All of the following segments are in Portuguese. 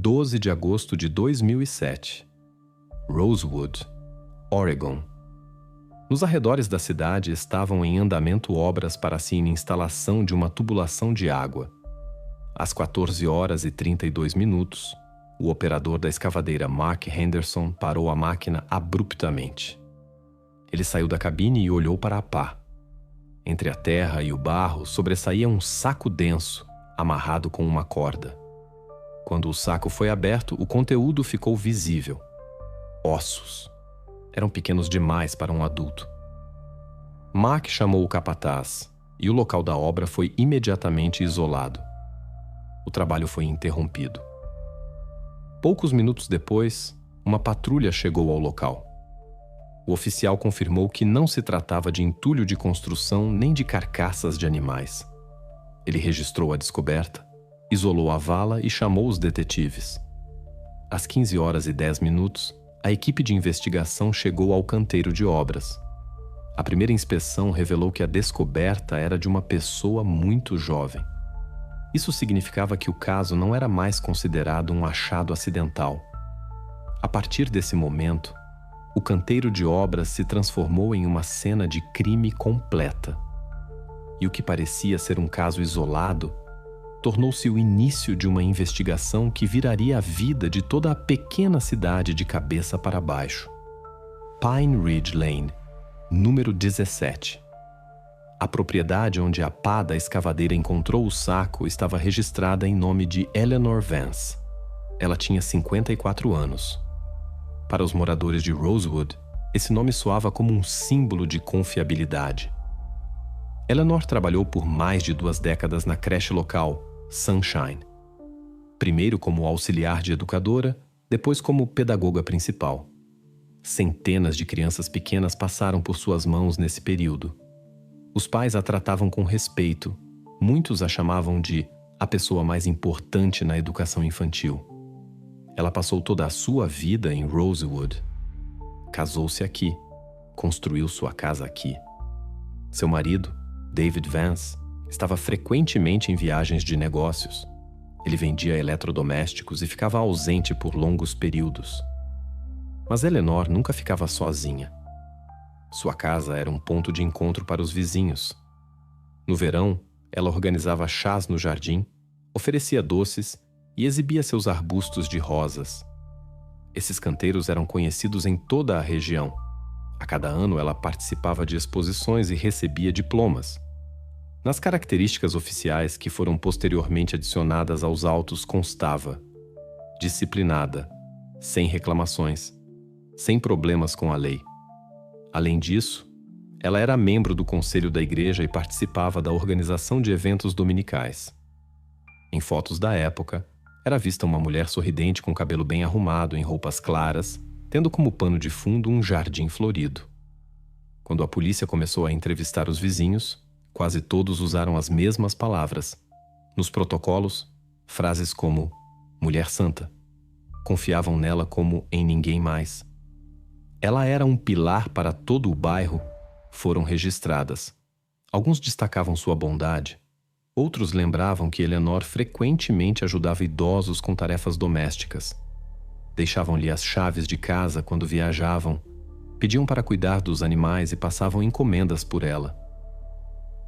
12 de agosto de 2007. Rosewood, Oregon. Nos arredores da cidade estavam em andamento obras para a instalação de uma tubulação de água. Às 14 horas e 32 minutos, o operador da escavadeira Mark Henderson parou a máquina abruptamente. Ele saiu da cabine e olhou para a pá. Entre a terra e o barro sobressaía um saco denso, amarrado com uma corda. Quando o saco foi aberto, o conteúdo ficou visível. Ossos. Eram pequenos demais para um adulto. Mark chamou o capataz e o local da obra foi imediatamente isolado. O trabalho foi interrompido. Poucos minutos depois, uma patrulha chegou ao local. O oficial confirmou que não se tratava de entulho de construção nem de carcaças de animais. Ele registrou a descoberta, isolou a vala e chamou os detetives. Às 15 horas e 10 minutos, a equipe de investigação chegou ao canteiro de obras. A primeira inspeção revelou que a descoberta era de uma pessoa muito jovem. Isso significava que o caso não era mais considerado um achado acidental. A partir desse momento, o canteiro de obras se transformou em uma cena de crime completa. E o que parecia ser um caso isolado tornou-se o início de uma investigação que viraria a vida de toda a pequena cidade de cabeça para baixo. Pine Ridge Lane, número 17. A propriedade onde a pá da escavadeira encontrou o saco estava registrada em nome de Eleanor Vance. Ela tinha 54 anos. Para os moradores de Rosewood, esse nome soava como um símbolo de confiabilidade. Eleanor trabalhou por mais de 2 décadas na creche local, Sunshine. Primeiro como auxiliar de educadora, depois como pedagoga principal. Centenas de crianças pequenas passaram por suas mãos nesse período. Os pais a tratavam com respeito. Muitos a chamavam de a pessoa mais importante na educação infantil. Ela passou toda a sua vida em Rosewood. Casou-se aqui, construiu sua casa aqui. Seu marido, David Vance, estava frequentemente em viagens de negócios. Ele vendia eletrodomésticos e ficava ausente por longos períodos. Mas Eleanor nunca ficava sozinha. Sua casa era um ponto de encontro para os vizinhos. No verão, ela organizava chás no jardim, oferecia doces e exibia seus arbustos de rosas. Esses canteiros eram conhecidos em toda a região. A cada ano ela participava de exposições e recebia diplomas. Nas características oficiais que foram posteriormente adicionadas aos autos constava: disciplinada, sem reclamações, sem problemas com a lei. Além disso, ela era membro do conselho da igreja e participava da organização de eventos dominicais. Em fotos da época, era vista uma mulher sorridente com cabelo bem arrumado, em roupas claras, tendo como pano de fundo um jardim florido. Quando a polícia começou a entrevistar os vizinhos, quase todos usaram as mesmas palavras. Nos protocolos, frases como "mulher santa", confiavam nela como em ninguém mais. Ela era um pilar para todo o bairro, foram registradas. Alguns destacavam sua bondade. Outros lembravam que Eleanor frequentemente ajudava idosos com tarefas domésticas. Deixavam-lhe as chaves de casa quando viajavam, pediam para cuidar dos animais e passavam encomendas por ela.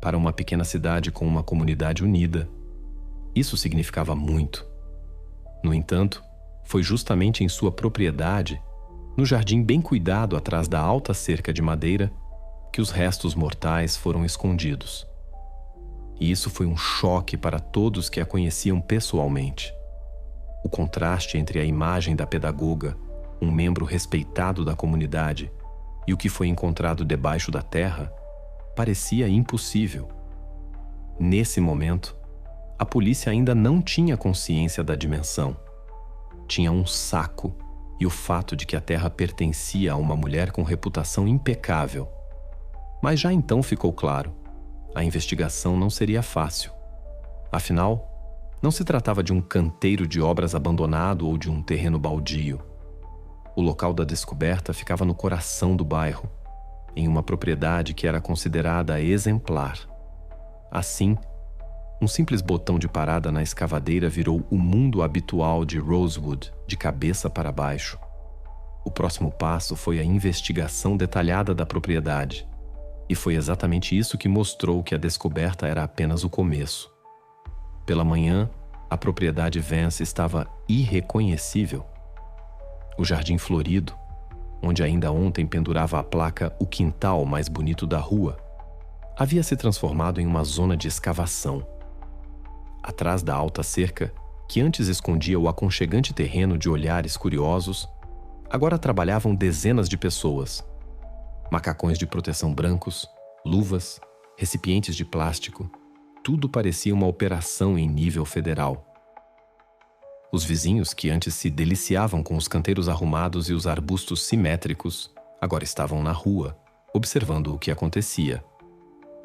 Para uma pequena cidade com uma comunidade unida, isso significava muito. No entanto, foi justamente em sua propriedade, no jardim bem cuidado atrás da alta cerca de madeira, que os restos mortais foram escondidos. E isso foi um choque para todos que a conheciam pessoalmente. O contraste entre a imagem da pedagoga, um membro respeitado da comunidade, e o que foi encontrado debaixo da terra, parecia impossível. Nesse momento, a polícia ainda não tinha consciência da dimensão. Tinha um saco e o fato de que a terra pertencia a uma mulher com reputação impecável. Mas já então ficou claro: a investigação não seria fácil. Afinal, não se tratava de um canteiro de obras abandonado ou de um terreno baldio. O local da descoberta ficava no coração do bairro, em uma propriedade que era considerada exemplar. Assim, Um simples botão de parada na escavadeira virou o mundo habitual de Rosewood, de cabeça para baixo. O próximo passo foi a investigação detalhada da propriedade. E foi exatamente isso que mostrou que a descoberta era apenas o começo. Pela manhã, a propriedade Vance estava irreconhecível. O jardim florido, onde ainda ontem pendurava a placa "O quintal mais bonito da rua", havia se transformado em uma zona de escavação. Atrás da alta cerca, que antes escondia o aconchegante terreno de olhares curiosos, agora trabalhavam dezenas de pessoas. Macacões de proteção brancos, luvas, recipientes de plástico, tudo parecia uma operação em nível federal. Os vizinhos, que antes se deliciavam com os canteiros arrumados e os arbustos simétricos, agora estavam na rua, observando o que acontecia.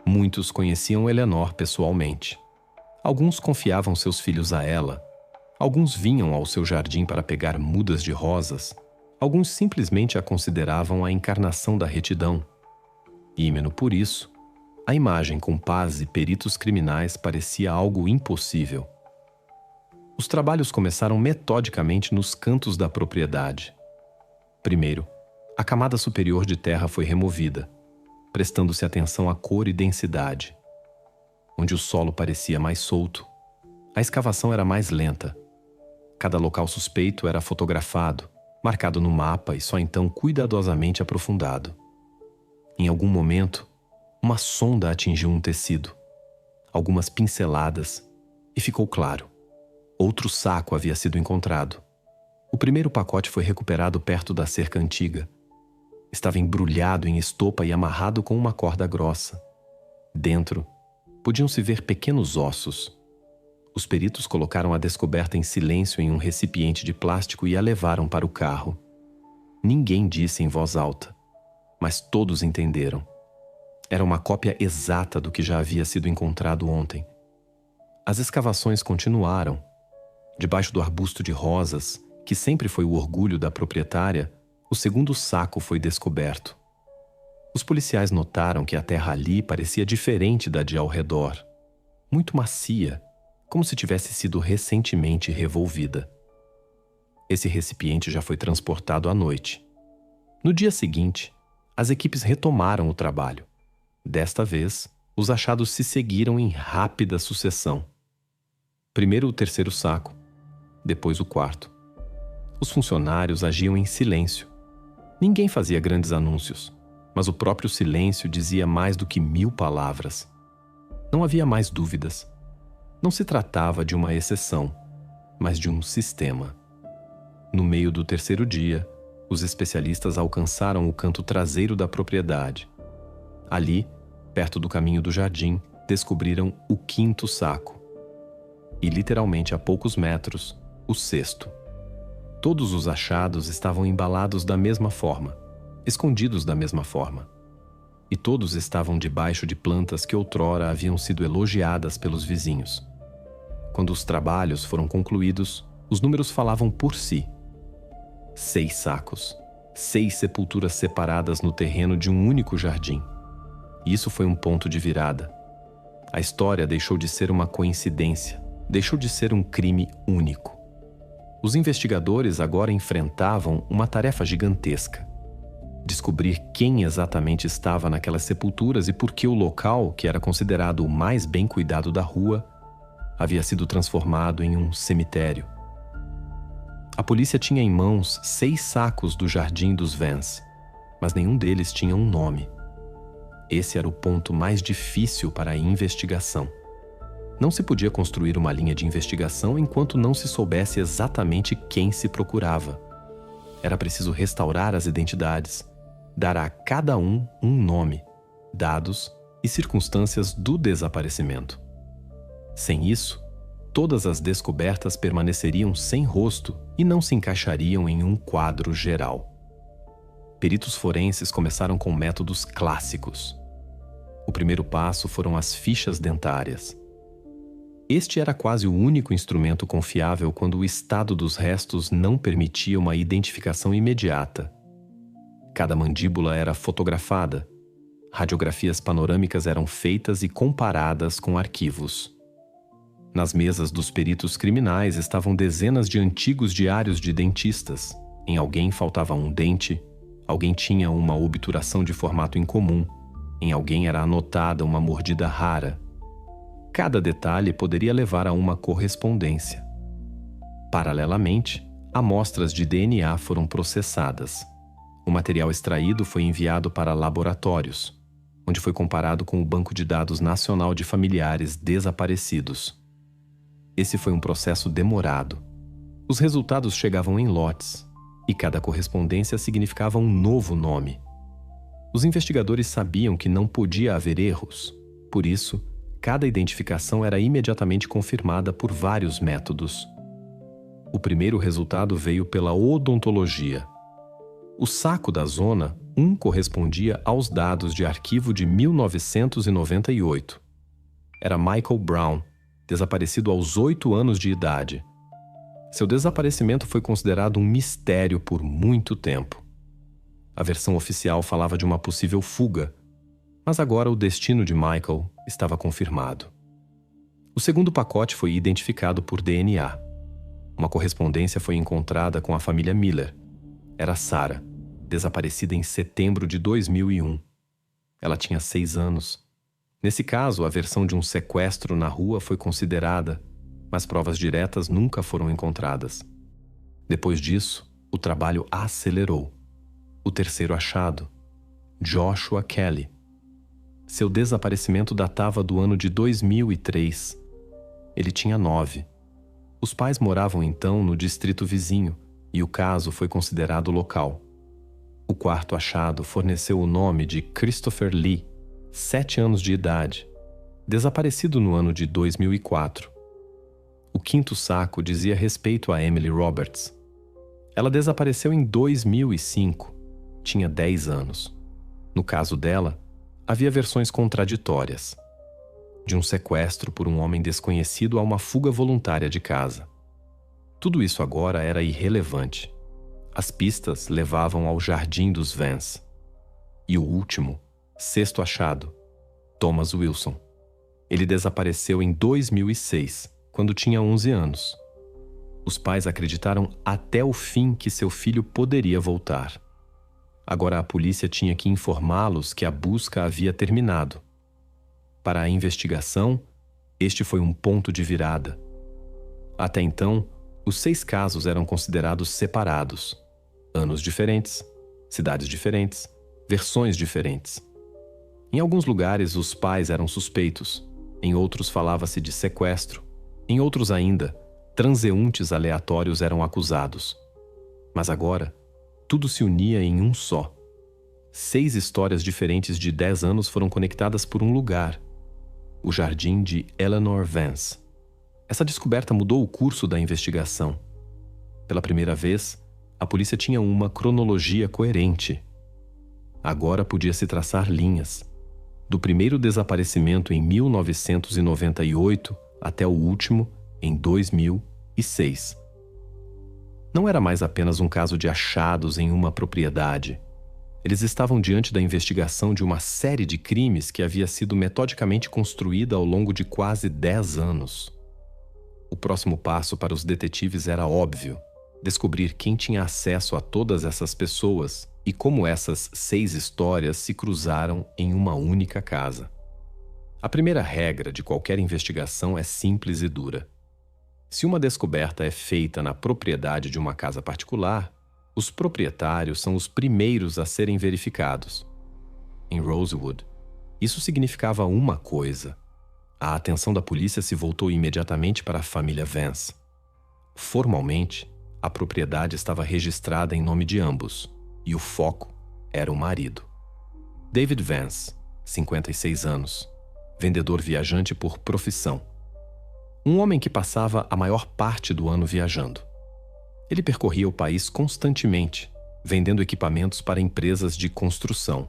Muitos conheciam Eleanor pessoalmente. Alguns confiavam seus filhos a ela. Alguns vinham ao seu jardim para pegar mudas de rosas. Alguns simplesmente a consideravam a encarnação da retidão. Ímeno por isso, a imagem com paz e peritos criminais parecia algo impossível. Os trabalhos começaram metodicamente nos cantos da propriedade. Primeiro, a camada superior de terra foi removida, prestando-se atenção à cor e densidade. Onde o solo parecia mais solto, a escavação era mais lenta. Cada local suspeito era fotografado, marcado no mapa e só então cuidadosamente aprofundado. Em algum momento, uma sonda atingiu um tecido, algumas pinceladas, e ficou claro. Outro saco havia sido encontrado. O primeiro pacote foi recuperado perto da cerca antiga. Estava embrulhado em estopa e amarrado com uma corda grossa. Dentro, podiam-se ver pequenos ossos. Os peritos colocaram a descoberta em silêncio em um recipiente de plástico e a levaram para o carro. Ninguém disse em voz alta, mas todos entenderam. Era uma cópia exata do que já havia sido encontrado ontem. As escavações continuaram. Debaixo do arbusto de rosas, que sempre foi o orgulho da proprietária, o segundo saco foi descoberto. Os policiais notaram que a terra ali parecia diferente da de ao redor. Muito macia, como se tivesse sido recentemente revolvida. Esse recipiente já foi transportado à noite. No dia seguinte, as equipes retomaram o trabalho. Desta vez, os achados se seguiram em rápida sucessão. Primeiro o terceiro saco, depois o quarto. Os funcionários agiam em silêncio. Ninguém fazia grandes anúncios, mas o próprio silêncio dizia mais do que 1000 palavras. Não havia mais dúvidas. Não se tratava de uma exceção, mas de um sistema. No meio do terceiro dia, os especialistas alcançaram o canto traseiro da propriedade. Ali, perto do caminho do jardim, descobriram o quinto saco. E literalmente a poucos metros, o sexto. Todos os achados estavam embalados da mesma forma, escondidos da mesma forma. E todos estavam debaixo de plantas que outrora haviam sido elogiadas pelos vizinhos. Quando os trabalhos foram concluídos, os números falavam por si. 6 sacos, 6 sepulturas separadas no terreno de um único jardim. Isso foi um ponto de virada. A história deixou de ser uma coincidência, deixou de ser um crime único. Os investigadores agora enfrentavam uma tarefa gigantesca. Descobrir quem exatamente estava naquelas sepulturas e por que o local, que era considerado o mais bem cuidado da rua, havia sido transformado em um cemitério. A polícia tinha em mãos 6 sacos do jardim dos Vance, mas nenhum deles tinha um nome. Esse era o ponto mais difícil para a investigação. Não se podia construir uma linha de investigação enquanto não se soubesse exatamente quem se procurava. Era preciso restaurar as identidades, dar a cada um nome, dados e circunstâncias do desaparecimento. Sem isso, todas as descobertas permaneceriam sem rosto e não se encaixariam em um quadro geral. Peritos forenses começaram com métodos clássicos. O primeiro passo foram as fichas dentárias. Este era quase o único instrumento confiável quando o estado dos restos não permitia uma identificação imediata. Cada mandíbula era fotografada. Radiografias panorâmicas eram feitas e comparadas com arquivos. Nas mesas dos peritos criminais estavam dezenas de antigos diários de dentistas. Em alguém faltava um dente, alguém tinha uma obturação de formato incomum, em alguém era anotada uma mordida rara. Cada detalhe poderia levar a uma correspondência. Paralelamente, amostras de DNA foram processadas. O material extraído foi enviado para laboratórios, onde foi comparado com o Banco de Dados Nacional de Familiares Desaparecidos. Esse foi um processo demorado. Os resultados chegavam em lotes, e cada correspondência significava um novo nome. Os investigadores sabiam que não podia haver erros, por isso, cada identificação era imediatamente confirmada por vários métodos. O primeiro resultado veio pela odontologia. O saco da zona 1 correspondia aos dados de arquivo de 1998. Era Michael Brown, desaparecido aos 8 anos de idade. Seu desaparecimento foi considerado um mistério por muito tempo. A versão oficial falava de uma possível fuga, mas agora o destino de Michael estava confirmado. O segundo pacote foi identificado por DNA. Uma correspondência foi encontrada com a família Miller. Era Sarah, desaparecida em setembro de 2001. Ela tinha 6 anos. Nesse caso, a versão de um sequestro na rua foi considerada, mas provas diretas nunca foram encontradas. Depois disso, o trabalho acelerou. O terceiro achado, Joshua Kelly. Seu desaparecimento datava do ano de 2003. Ele tinha 9. Os pais moravam então no distrito vizinho e o caso foi considerado local. O quarto achado forneceu o nome de Christopher Lee, 7 anos de idade, desaparecido no ano de 2004. O quinto saco dizia respeito a Emily Roberts. Ela desapareceu em 2005, tinha 10 anos. No caso dela, havia versões contraditórias. De um sequestro por um homem desconhecido a uma fuga voluntária de casa. Tudo isso agora era irrelevante. As pistas levavam ao Jardim dos Vans. E o último, sexto achado, Thomas Wilson. Ele desapareceu em 2006, quando tinha 11 anos. Os pais acreditaram até o fim que seu filho poderia voltar. Agora a polícia tinha que informá-los que a busca havia terminado. Para a investigação, este foi um ponto de virada. Até então, os 6 casos eram considerados separados. Anos diferentes, cidades diferentes, versões diferentes. Em alguns lugares, os pais eram suspeitos. Em outros, falava-se de sequestro. Em outros ainda, transeuntes aleatórios eram acusados. Mas agora, tudo se unia em um só. 6 histórias diferentes de 10 anos foram conectadas por um lugar: o jardim de Eleanor Vance. Essa descoberta mudou o curso da investigação. Pela primeira vez, a polícia tinha uma cronologia coerente. Agora podia-se traçar linhas, do primeiro desaparecimento em 1998 até o último em 2006. Não era mais apenas um caso de achados em uma propriedade. Eles estavam diante da investigação de uma série de crimes que havia sido metodicamente construída ao longo de quase 10 anos. O próximo passo para os detetives era óbvio: descobrir quem tinha acesso a todas essas pessoas e como essas 6 histórias se cruzaram em uma única casa. A primeira regra de qualquer investigação é simples e dura. Se uma descoberta é feita na propriedade de uma casa particular, os proprietários são os primeiros a serem verificados. Em Rosewood, isso significava uma coisa: a atenção da polícia se voltou imediatamente para a família Vance. Formalmente, a propriedade estava registrada em nome de ambos, e o foco era o marido. David Vance, 56 anos, vendedor viajante por profissão. Um homem que passava a maior parte do ano viajando. Ele percorria o país constantemente, vendendo equipamentos para empresas de construção.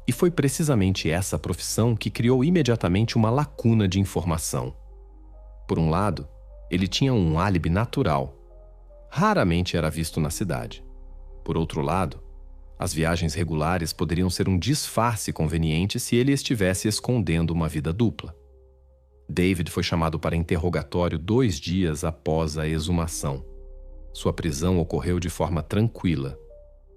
E foi precisamente essa profissão que criou imediatamente uma lacuna de informação. Por um lado, ele tinha um álibi natural. Raramente era visto na cidade. Por outro lado, as viagens regulares poderiam ser um disfarce conveniente se ele estivesse escondendo uma vida dupla. David foi chamado para interrogatório 2 dias após a exumação. Sua prisão ocorreu de forma tranquila.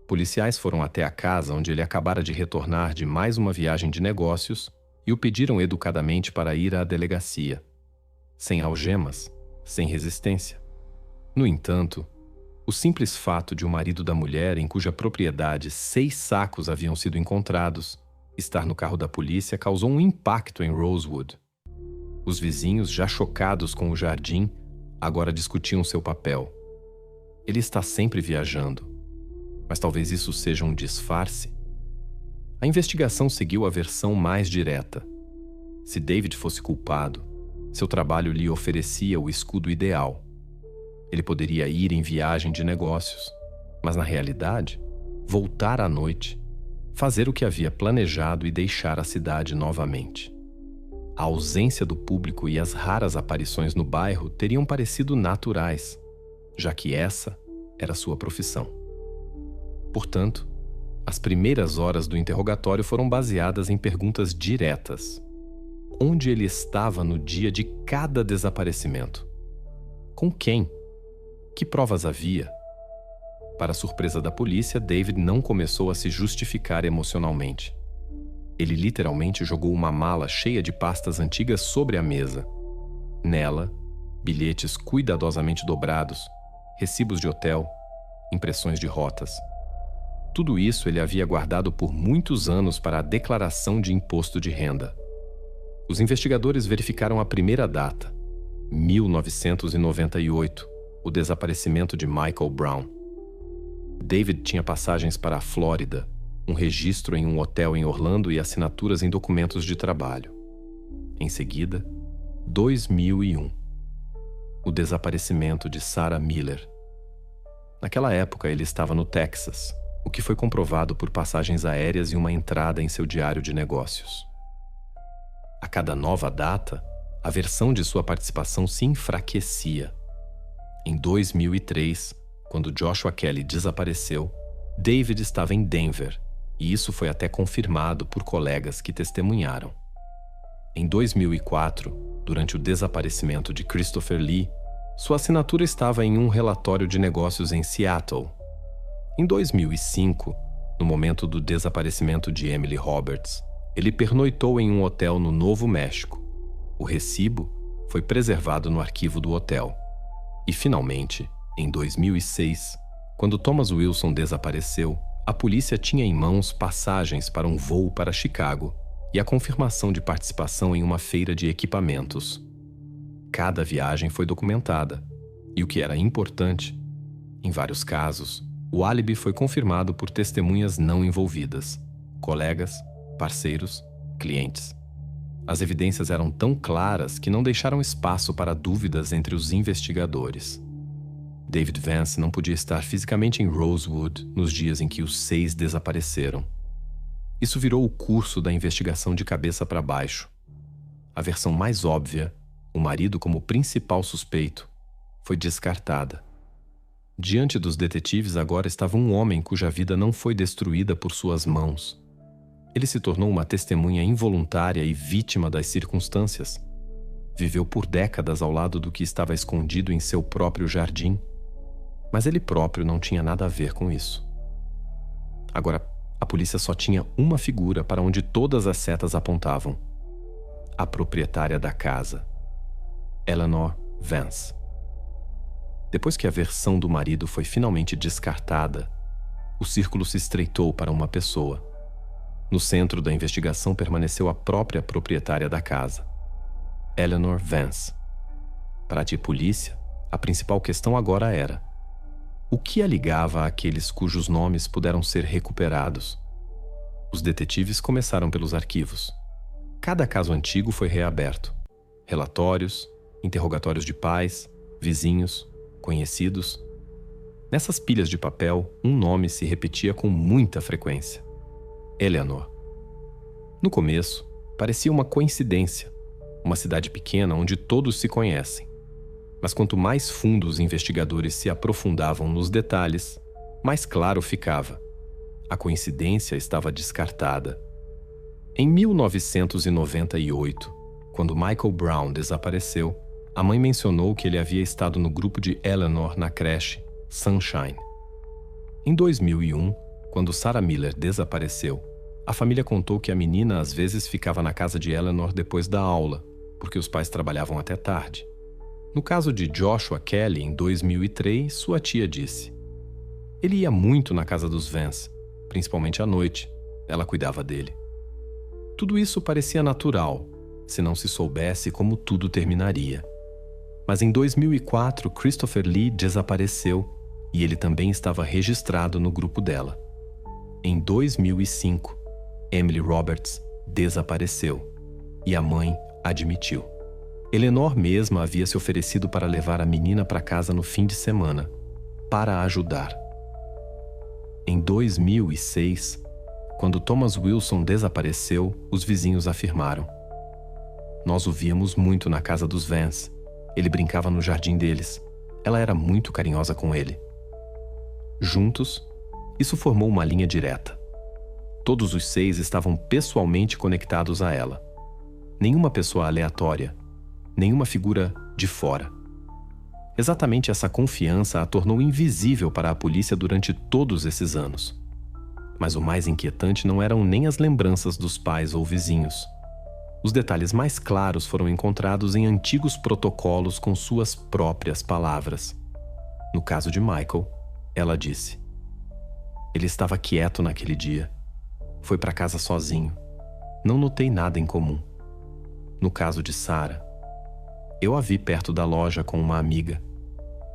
Policiais foram até a casa onde ele acabara de retornar de mais uma viagem de negócios e o pediram educadamente para ir à delegacia. Sem algemas, sem resistência. No entanto, o simples fato de o marido da mulher, em cuja propriedade 6 sacos haviam sido encontrados, estar no carro da polícia causou um impacto em Rosewood. Os vizinhos, já chocados com o jardim, agora discutiam seu papel. Ele está sempre viajando, mas talvez isso seja um disfarce. A investigação seguiu a versão mais direta. Se David fosse culpado, seu trabalho lhe oferecia o escudo ideal. Ele poderia ir em viagem de negócios, mas na realidade, voltar à noite, fazer o que havia planejado e deixar a cidade novamente. A ausência do público e as raras aparições no bairro teriam parecido naturais, já que essa era sua profissão. Portanto, as primeiras horas do interrogatório foram baseadas em perguntas diretas. Onde ele estava no dia de cada desaparecimento? Com quem? Que provas havia? Para surpresa da polícia, David não começou a se justificar emocionalmente. Ele literalmente jogou uma mala cheia de pastas antigas sobre a mesa. Nela, bilhetes cuidadosamente dobrados, recibos de hotel, impressões de rotas. Tudo isso ele havia guardado por muitos anos para a declaração de imposto de renda. Os investigadores verificaram a primeira data, 1998, o desaparecimento de Michael Brown. David tinha passagens para a Flórida, um registro em um hotel em Orlando e assinaturas em documentos de trabalho. Em seguida, 2001. O desaparecimento de Sarah Miller. Naquela época, ele estava no Texas, o que foi comprovado por passagens aéreas e uma entrada em seu diário de negócios. A cada nova data, a versão de sua participação se enfraquecia. Em 2003, quando Joshua Kelly desapareceu, David estava em Denver, e isso foi até confirmado por colegas que testemunharam. Em 2004, durante o desaparecimento de Christopher Lee, sua assinatura estava em um relatório de negócios em Seattle. Em 2005, no momento do desaparecimento de Emily Roberts, ele pernoitou em um hotel no Novo México. O recibo foi preservado no arquivo do hotel. E, finalmente, em 2006, quando Thomas Wilson desapareceu, a polícia tinha em mãos passagens para um voo para Chicago e a confirmação de participação em uma feira de equipamentos. Cada viagem foi documentada, e o que era importante, em vários casos, o álibi foi confirmado por testemunhas não envolvidas, colegas, parceiros, clientes. As evidências eram tão claras que não deixaram espaço para dúvidas entre os investigadores. David Vance não podia estar fisicamente em Rosewood nos dias em que os 6 desapareceram. Isso virou o curso da investigação de cabeça para baixo. A versão mais óbvia, o marido como principal suspeito, foi descartada. Diante dos detetives agora estava um homem cuja vida não foi destruída por suas mãos. Ele se tornou uma testemunha involuntária e vítima das circunstâncias. Viveu por décadas ao lado do que estava escondido em seu próprio jardim. Mas ele próprio não tinha nada a ver com isso. Agora, a polícia só tinha uma figura para onde todas as setas apontavam: a proprietária da casa, Eleanor Vance. Depois que a versão do marido foi finalmente descartada, o círculo se estreitou para uma pessoa. No centro da investigação permaneceu a própria proprietária da casa, Eleanor Vance. Para a polícia, a principal questão agora era: o que a ligava àqueles cujos nomes puderam ser recuperados? Os detetives começaram pelos arquivos. Cada caso antigo foi reaberto. Relatórios, interrogatórios de pais, vizinhos, conhecidos. Nessas pilhas de papel, um nome se repetia com muita frequência: Eleanor. No começo, parecia uma coincidência, uma cidade pequena onde todos se conhecem. Mas quanto mais fundo os investigadores se aprofundavam nos detalhes, mais claro ficava: a coincidência estava descartada. Em 1998, quando Michael Brown desapareceu, a mãe mencionou que ele havia estado no grupo de Eleanor na creche Sunshine. Em 2001, quando Sarah Miller desapareceu, a família contou que a menina às vezes ficava na casa de Eleanor depois da aula, porque os pais trabalhavam até tarde. No caso de Joshua Kelly, em 2003, sua tia disse: ele ia muito na casa dos Vance, principalmente à noite. Ela cuidava dele. Tudo isso parecia natural, se não se soubesse como tudo terminaria. Mas em 2004, Christopher Lee desapareceu e ele também estava registrado no grupo dela. Em 2005, Emily Roberts desapareceu e a mãe admitiu. Eleanor mesma havia se oferecido para levar a menina para casa no fim de semana, para ajudar. Em 2006, quando Thomas Wilson desapareceu, os vizinhos afirmaram: nós o víamos muito na casa dos Vance. Ele brincava no jardim deles. Ela era muito carinhosa com ele. Juntos, isso formou uma linha direta. Todos os 6 estavam pessoalmente conectados a ela. Nenhuma pessoa aleatória, nenhuma figura de fora. Exatamente essa confiança a tornou invisível para a polícia durante todos esses anos. Mas o mais inquietante não eram nem as lembranças dos pais ou vizinhos. Os detalhes mais claros foram encontrados em antigos protocolos com suas próprias palavras. No caso de Michael, ela disse: ele estava quieto naquele dia. Foi para casa sozinho. Não notei nada em comum. No caso de Sarah, eu a vi perto da loja com uma amiga.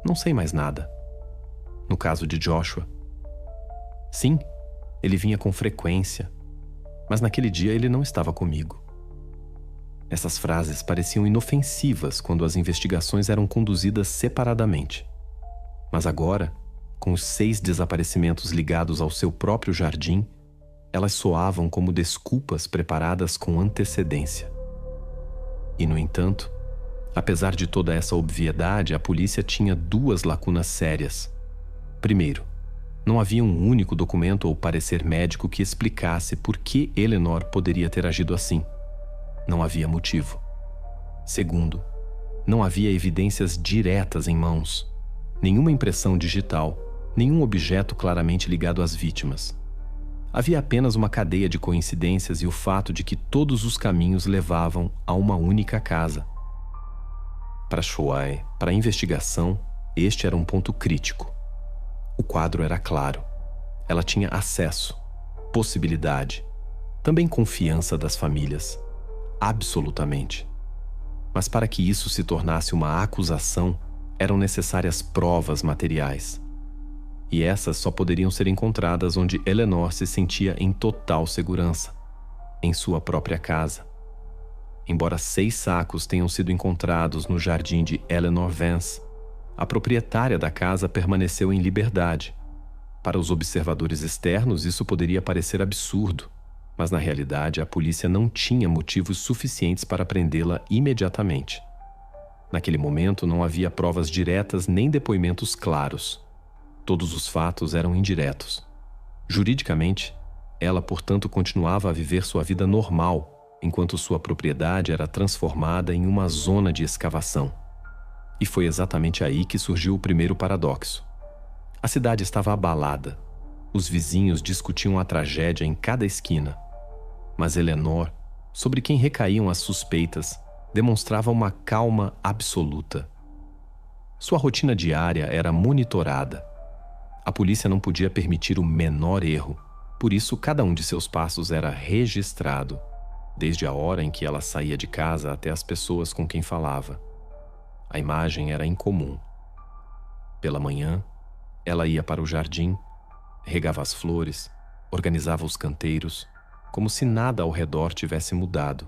Não sei mais nada. No caso de Joshua, sim, ele vinha com frequência, mas naquele dia ele não estava comigo. Essas frases pareciam inofensivas quando as investigações eram conduzidas separadamente. Mas agora, com os 6 desaparecimentos ligados ao seu próprio jardim, elas soavam como desculpas preparadas com antecedência. E, no entanto, apesar de toda essa obviedade, a polícia tinha 2 lacunas sérias. Primeiro, não havia um único documento ou parecer médico que explicasse por que Eleanor poderia ter agido assim. Não havia motivo. Segundo, não havia evidências diretas em mãos. Nenhuma impressão digital, nenhum objeto claramente ligado às vítimas. Havia apenas uma cadeia de coincidências e o fato de que todos os caminhos levavam a uma única casa. Para Shoai, para a investigação, este era um ponto crítico. O quadro era claro. Ela tinha acesso, possibilidade, também confiança das famílias. Absolutamente. Mas para que isso se tornasse uma acusação, eram necessárias provas materiais. E essas só poderiam ser encontradas onde Eleanor se sentia em total segurança, em sua própria casa. Embora 6 sacos tenham sido encontrados no jardim de Eleanor Vance, a proprietária da casa permaneceu em liberdade. Para os observadores externos, isso poderia parecer absurdo, mas na realidade a polícia não tinha motivos suficientes para prendê-la imediatamente. Naquele momento não havia provas diretas nem depoimentos claros. Todos os fatos eram indiretos. Juridicamente, ela, portanto, continuava a viver sua vida normal, enquanto sua propriedade era transformada em uma zona de escavação. E foi exatamente aí que surgiu o primeiro paradoxo. A cidade estava abalada. Os vizinhos discutiam a tragédia em cada esquina. Mas Eleanor, sobre quem recaíam as suspeitas, demonstrava uma calma absoluta. Sua rotina diária era monitorada. A polícia não podia permitir o menor erro, por isso cada um de seus passos era registrado, desde a hora em que ela saía de casa até as pessoas com quem falava. A imagem era incomum. Pela manhã, ela ia para o jardim, regava as flores, organizava os canteiros, como se nada ao redor tivesse mudado.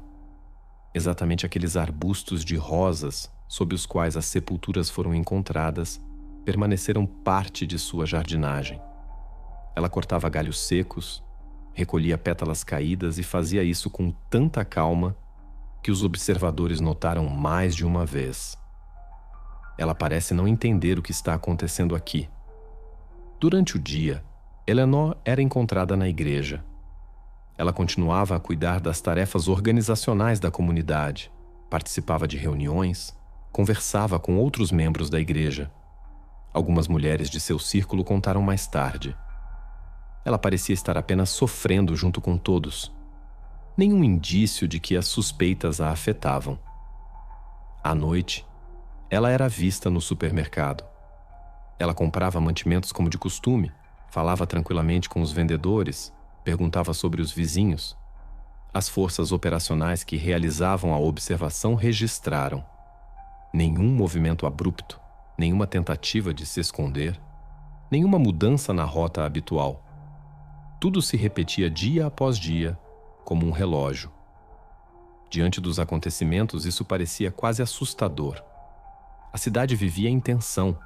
Exatamente aqueles arbustos de rosas sob os quais as sepulturas foram encontradas permaneceram parte de sua jardinagem. Ela cortava galhos secos, recolhia pétalas caídas e fazia isso com tanta calma que os observadores notaram mais de uma vez. Ela parece não entender o que está acontecendo aqui. Durante o dia, Eleanor era encontrada na igreja. Ela continuava a cuidar das tarefas organizacionais da comunidade, Participava de reuniões, conversava com outros membros da igreja. Algumas mulheres de seu círculo contaram mais tarde. Ela parecia estar apenas sofrendo junto com todos. Nenhum indício de que as suspeitas a afetavam. À noite, ela era vista no supermercado. Ela comprava mantimentos como de costume, falava tranquilamente com os vendedores, perguntava sobre os vizinhos. As forças operacionais que realizavam a observação registraram. Nenhum movimento abrupto, nenhuma tentativa de se esconder, nenhuma mudança na rota habitual. Tudo se repetia dia após dia, como um relógio. Diante dos acontecimentos, isso parecia quase assustador. A cidade vivia em tensão.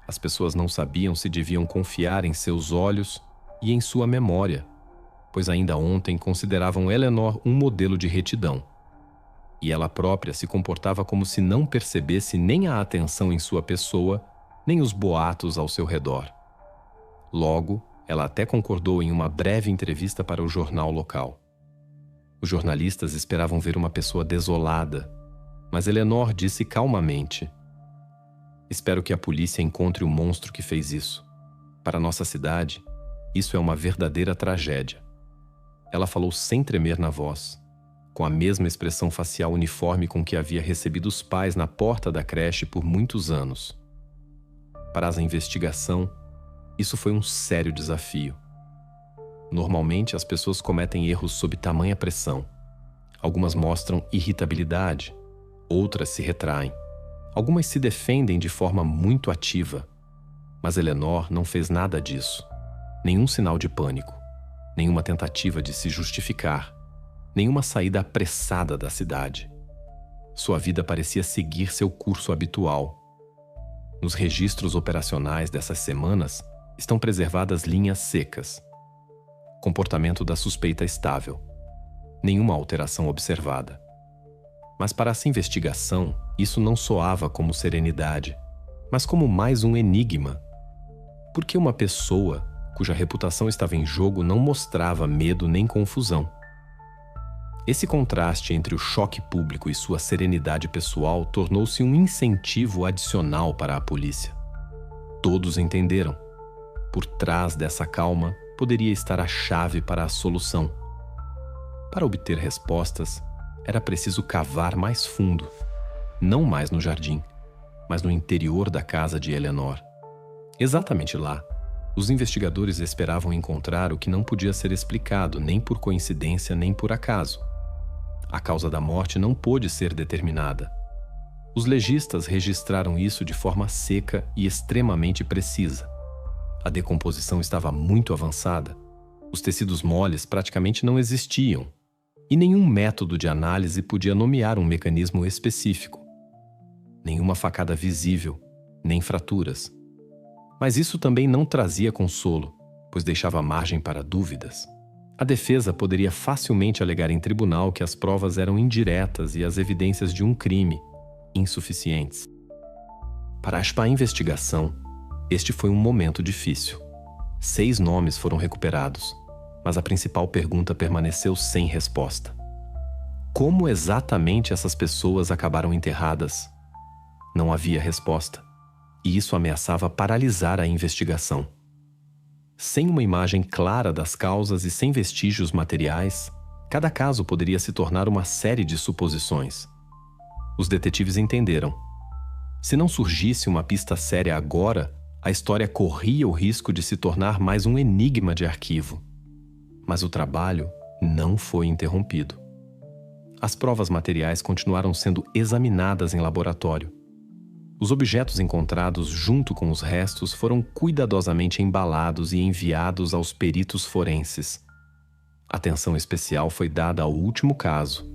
As pessoas não sabiam se deviam confiar em seus olhos e em sua memória, pois ainda ontem consideravam Eleanor um modelo de retidão. E ela própria se comportava como se não percebesse nem a atenção em sua pessoa, nem os boatos ao seu redor. Logo, ela até concordou em uma breve entrevista para o jornal local. Os jornalistas esperavam ver uma pessoa desolada, mas Eleanor disse calmamente: "Espero que a polícia encontre o monstro que fez isso. Para nossa cidade, isso é uma verdadeira tragédia." Ela falou sem tremer na voz, com a mesma expressão facial uniforme com que havia recebido os pais na porta da creche por muitos anos. Para a investigação, isso foi um sério desafio. Normalmente, as pessoas cometem erros sob tamanha pressão. Algumas mostram irritabilidade, outras se retraem. Algumas se defendem de forma muito ativa. Mas Eleanor não fez nada disso. Nenhum sinal de pânico, nenhuma tentativa de se justificar, nenhuma saída apressada da cidade. Sua vida parecia seguir seu curso habitual. Nos registros operacionais dessas semanas estão preservadas linhas secas. Comportamento da suspeita estável. Nenhuma alteração observada. Mas para essa investigação, isso não soava como serenidade, mas como mais um enigma. Por que uma pessoa cuja reputação estava em jogo não mostrava medo nem confusão? Esse contraste entre o choque público e sua serenidade pessoal tornou-se um incentivo adicional para a polícia. Todos entenderam. Por trás dessa calma poderia estar a chave para a solução. Para obter respostas, era preciso cavar mais fundo, não mais no jardim, mas no interior da casa de Eleanor. Exatamente lá, os investigadores esperavam encontrar o que não podia ser explicado nem por coincidência nem por acaso. A causa da morte não pôde ser determinada. Os legistas registraram isso de forma seca e extremamente precisa. A decomposição estava muito avançada. Os tecidos moles praticamente não existiam, e nenhum método de análise podia nomear um mecanismo específico. Nenhuma facada visível, nem fraturas. Mas isso também não trazia consolo, pois deixava margem para dúvidas. A defesa poderia facilmente alegar em tribunal que as provas eram indiretas e as evidências de um crime insuficientes. Para a investigação, este foi um momento difícil. 6 nomes foram recuperados, mas a principal pergunta permaneceu sem resposta. Como exatamente essas pessoas acabaram enterradas? Não havia resposta, e isso ameaçava paralisar a investigação. Sem uma imagem clara das causas e sem vestígios materiais, cada caso poderia se tornar uma série de suposições. Os detetives entenderam. Se não surgisse uma pista séria agora, a história corria o risco de se tornar mais um enigma de arquivo. Mas o trabalho não foi interrompido. As provas materiais continuaram sendo examinadas em laboratório. Os objetos encontrados junto com os restos foram cuidadosamente embalados e enviados aos peritos forenses. Atenção especial foi dada ao último caso,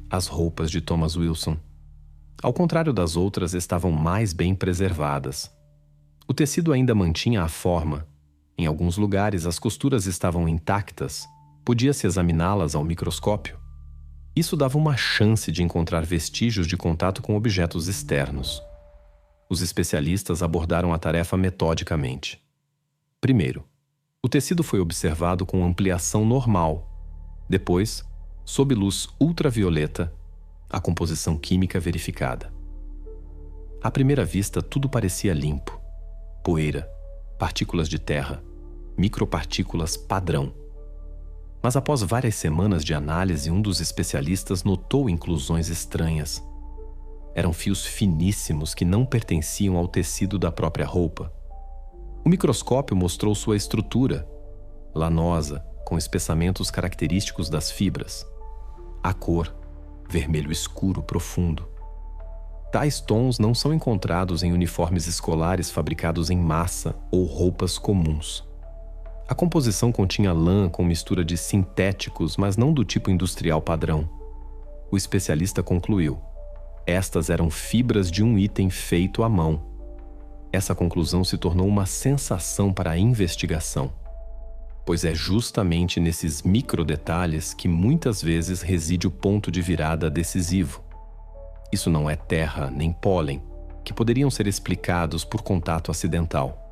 as roupas de Thomas Wilson. Ao contrário das outras, estavam mais bem preservadas. O tecido ainda mantinha a forma. Em alguns lugares, as costuras estavam intactas. Podia-se examiná-las ao microscópio. Isso dava uma chance de encontrar vestígios de contato com objetos externos. Os especialistas abordaram a tarefa metodicamente. Primeiro, o tecido foi observado com ampliação normal. Depois, sob luz ultravioleta, a composição química verificada. À primeira vista, tudo parecia limpo. Poeira, partículas de terra, micropartículas padrão. Mas após várias semanas de análise, um dos especialistas notou inclusões estranhas. Eram fios finíssimos que não pertenciam ao tecido da própria roupa. O microscópio mostrou sua estrutura, lanosa, com espessamentos característicos das fibras. A cor, vermelho escuro profundo. Tais tons não são encontrados em uniformes escolares fabricados em massa ou roupas comuns. A composição continha lã com mistura de sintéticos, mas não do tipo industrial padrão. O especialista concluiu: estas eram fibras de um item feito à mão. Essa conclusão se tornou uma sensação para a investigação, pois é justamente nesses microdetalhes que muitas vezes reside o ponto de virada decisivo. Isso não é terra nem pólen, que poderiam ser explicados por contato acidental.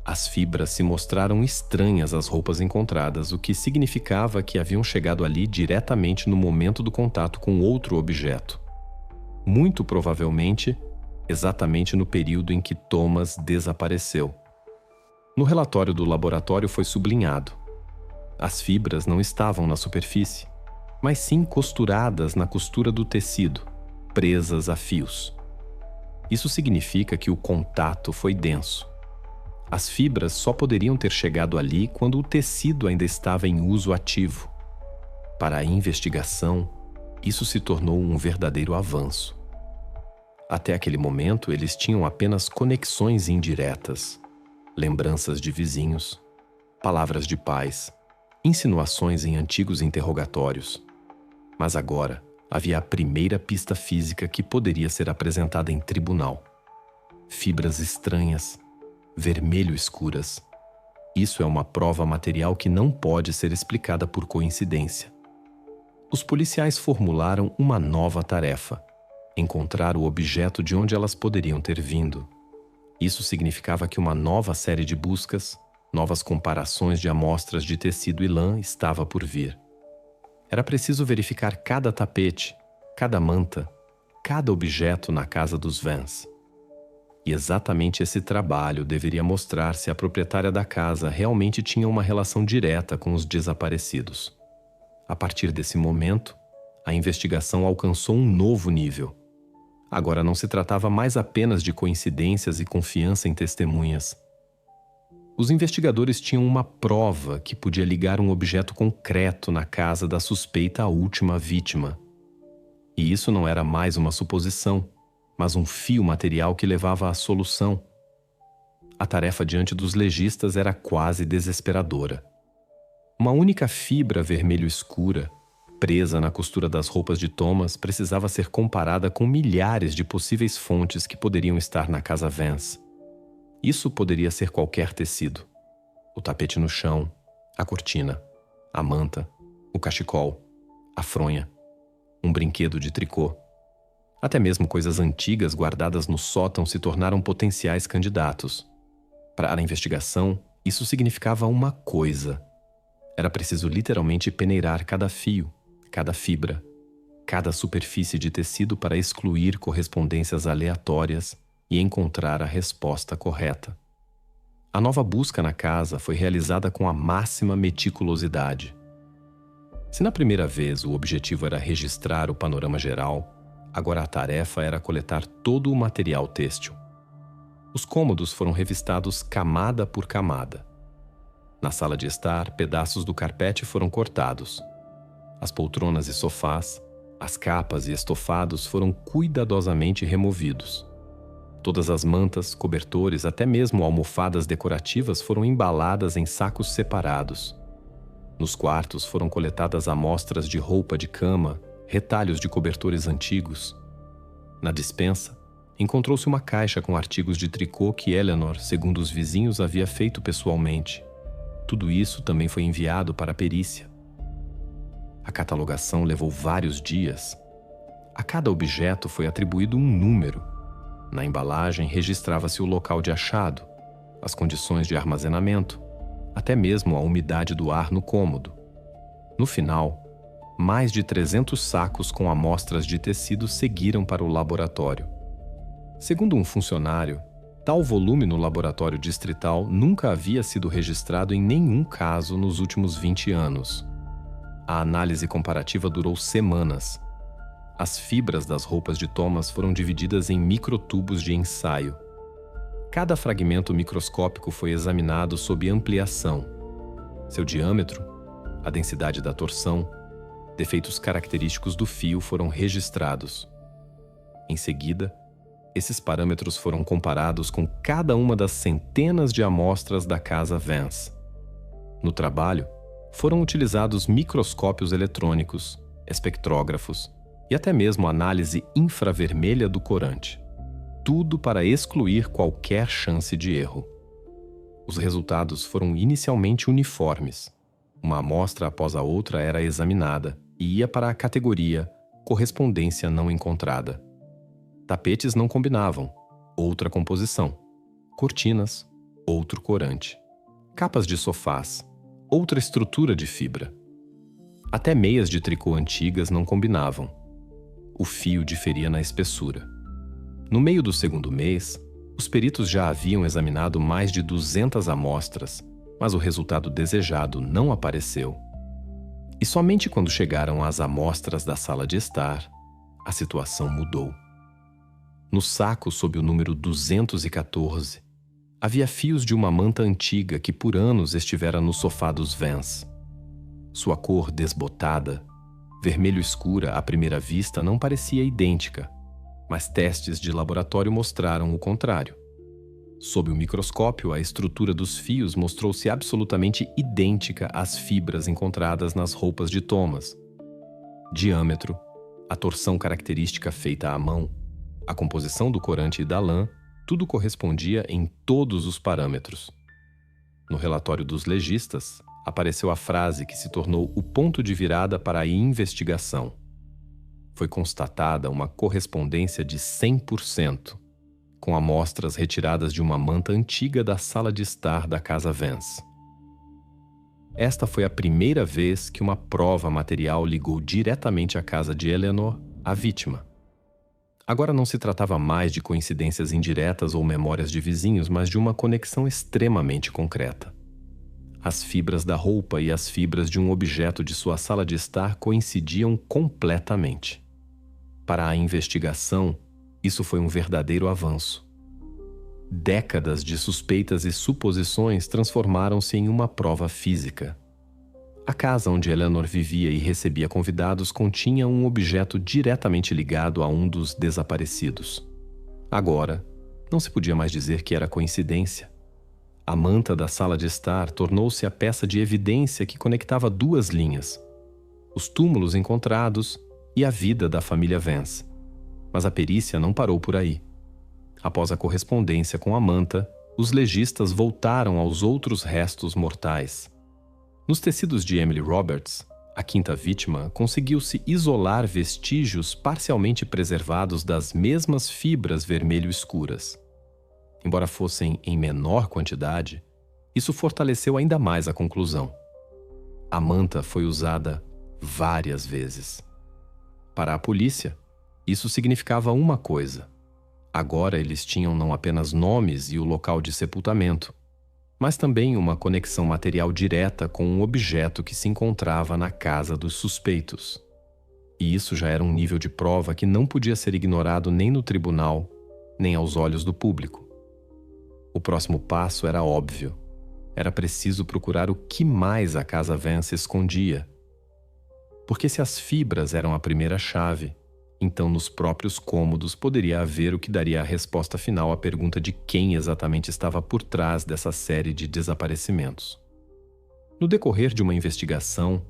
As fibras se mostraram estranhas às roupas encontradas, o que significava que haviam chegado ali diretamente no momento do contato com outro objeto. Muito provavelmente, exatamente no período em que Thomas desapareceu. No relatório do laboratório foi sublinhado: as fibras não estavam na superfície, mas sim costuradas na costura do tecido, presas a fios. Isso significa que o contato foi denso. As fibras só poderiam ter chegado ali quando o tecido ainda estava em uso ativo. Para a investigação, isso se tornou um verdadeiro avanço. Até aquele momento, eles tinham apenas conexões indiretas, lembranças de vizinhos, palavras de pais, insinuações em antigos interrogatórios. Mas agora, havia a primeira pista física que poderia ser apresentada em tribunal. Fibras estranhas, vermelho escuras. Isso é uma prova material que não pode ser explicada por coincidência. Os policiais formularam uma nova tarefa: encontrar o objeto de onde elas poderiam ter vindo. Isso significava que uma nova série de buscas, novas comparações de amostras de tecido e lã estava por vir. Era preciso verificar cada tapete, cada manta, cada objeto na casa dos Vance. E exatamente esse trabalho deveria mostrar se a proprietária da casa realmente tinha uma relação direta com os desaparecidos. A partir desse momento, a investigação alcançou um novo nível. Agora não se tratava mais apenas de coincidências e confiança em testemunhas. Os investigadores tinham uma prova que podia ligar um objeto concreto na casa da suspeita à última vítima. E isso não era mais uma suposição, mas um fio material que levava à solução. A tarefa diante dos legistas era quase desesperadora. Uma única fibra vermelho escura, presa na costura das roupas de Thomas, precisava ser comparada com milhares de possíveis fontes que poderiam estar na casa Vance. Isso poderia ser qualquer tecido: o tapete no chão, a cortina, a manta, o cachecol, a fronha, um brinquedo de tricô. Até mesmo coisas antigas guardadas no sótão se tornaram potenciais candidatos. Para a investigação, isso significava uma coisa: era preciso literalmente peneirar cada fio, cada fibra, cada superfície de tecido para excluir correspondências aleatórias e encontrar a resposta correta. A nova busca na casa foi realizada com a máxima meticulosidade. Se na primeira vez o objetivo era registrar o panorama geral, agora a tarefa era coletar todo o material têxtil. Os cômodos foram revistados camada por camada. Na sala de estar, pedaços do carpete foram cortados. As poltronas e sofás, as capas e estofados foram cuidadosamente removidos. Todas as mantas, cobertores, até mesmo almofadas decorativas foram embaladas em sacos separados. Nos quartos foram coletadas amostras de roupa de cama, retalhos de cobertores antigos. Na despensa, encontrou-se uma caixa com artigos de tricô que Eleanor, segundo os vizinhos, havia feito pessoalmente. Tudo isso também foi enviado para a perícia. A catalogação levou vários dias. A cada objeto foi atribuído um número. Na embalagem registrava-se o local de achado, as condições de armazenamento, até mesmo a umidade do ar no cômodo. No final, mais de 300 sacos com amostras de tecido seguiram para o laboratório. Segundo um funcionário, tal volume no laboratório distrital nunca havia sido registrado em nenhum caso nos últimos 20 anos. A análise comparativa durou semanas. As fibras das roupas de Thomas foram divididas em microtubos de ensaio. Cada fragmento microscópico foi examinado sob ampliação. Seu diâmetro, a densidade da torção, defeitos característicos do fio foram registrados. Em seguida, esses parâmetros foram comparados com cada uma das centenas de amostras da casa Vance. No trabalho, foram utilizados microscópios eletrônicos, espectrógrafos e até mesmo análise infravermelha do corante. Tudo para excluir qualquer chance de erro. Os resultados foram inicialmente uniformes. Uma amostra após a outra era examinada e ia para a categoria correspondência não encontrada. Tapetes não combinavam, outra composição. Cortinas, outro corante. Capas de sofás, outra estrutura de fibra. Até meias de tricô antigas não combinavam. O fio diferia na espessura. No meio do segundo mês, os peritos já haviam examinado mais de 200 amostras, mas o resultado desejado não apareceu. E somente quando chegaram às amostras da sala de estar, a situação mudou. No saco sob o número 214, havia fios de uma manta antiga que por anos estivera no sofá dos Vance. Sua cor desbotada, vermelho escura à primeira vista, não parecia idêntica, mas testes de laboratório mostraram o contrário. Sob o microscópio, a estrutura dos fios mostrou-se absolutamente idêntica às fibras encontradas nas roupas de Thomas. Diâmetro, a torção característica feita à mão, a composição do corante e da lã, tudo correspondia em todos os parâmetros. No relatório dos legistas, apareceu a frase que se tornou o ponto de virada para a investigação. Foi constatada uma correspondência de 100%, com amostras retiradas de uma manta antiga da sala de estar da casa Vance. Esta foi a primeira vez que uma prova material ligou diretamente a casa de Eleanor à vítima. Agora não se tratava mais de coincidências indiretas ou memórias de vizinhos, mas de uma conexão extremamente concreta. As fibras da roupa e as fibras de um objeto de sua sala de estar coincidiam completamente. Para a investigação, isso foi um verdadeiro avanço. Décadas de suspeitas e suposições transformaram-se em uma prova física. A casa onde Eleanor vivia e recebia convidados continha um objeto diretamente ligado a um dos desaparecidos. Agora, não se podia mais dizer que era coincidência. A manta da sala de estar tornou-se a peça de evidência que conectava duas linhas: os túmulos encontrados e a vida da família Vance. Mas a perícia não parou por aí. Após a correspondência com a manta, os legistas voltaram aos outros restos mortais. Nos tecidos de Emily Roberts, a quinta vítima, conseguiu-se isolar vestígios parcialmente preservados das mesmas fibras vermelho escuras. Embora fossem em menor quantidade, isso fortaleceu ainda mais a conclusão. A manta foi usada várias vezes. Para a polícia, isso significava uma coisa. Agora eles tinham não apenas nomes e o local de sepultamento, mas também uma conexão material direta com um objeto que se encontrava na casa dos suspeitos. E isso já era um nível de prova que não podia ser ignorado nem no tribunal, nem aos olhos do público. O próximo passo era óbvio. Era preciso procurar o que mais a casa Vance escondia. Porque se as fibras eram a primeira chave, então nos próprios cômodos poderia haver o que daria a resposta final à pergunta de quem exatamente estava por trás dessa série de desaparecimentos. No decorrer de uma investigação,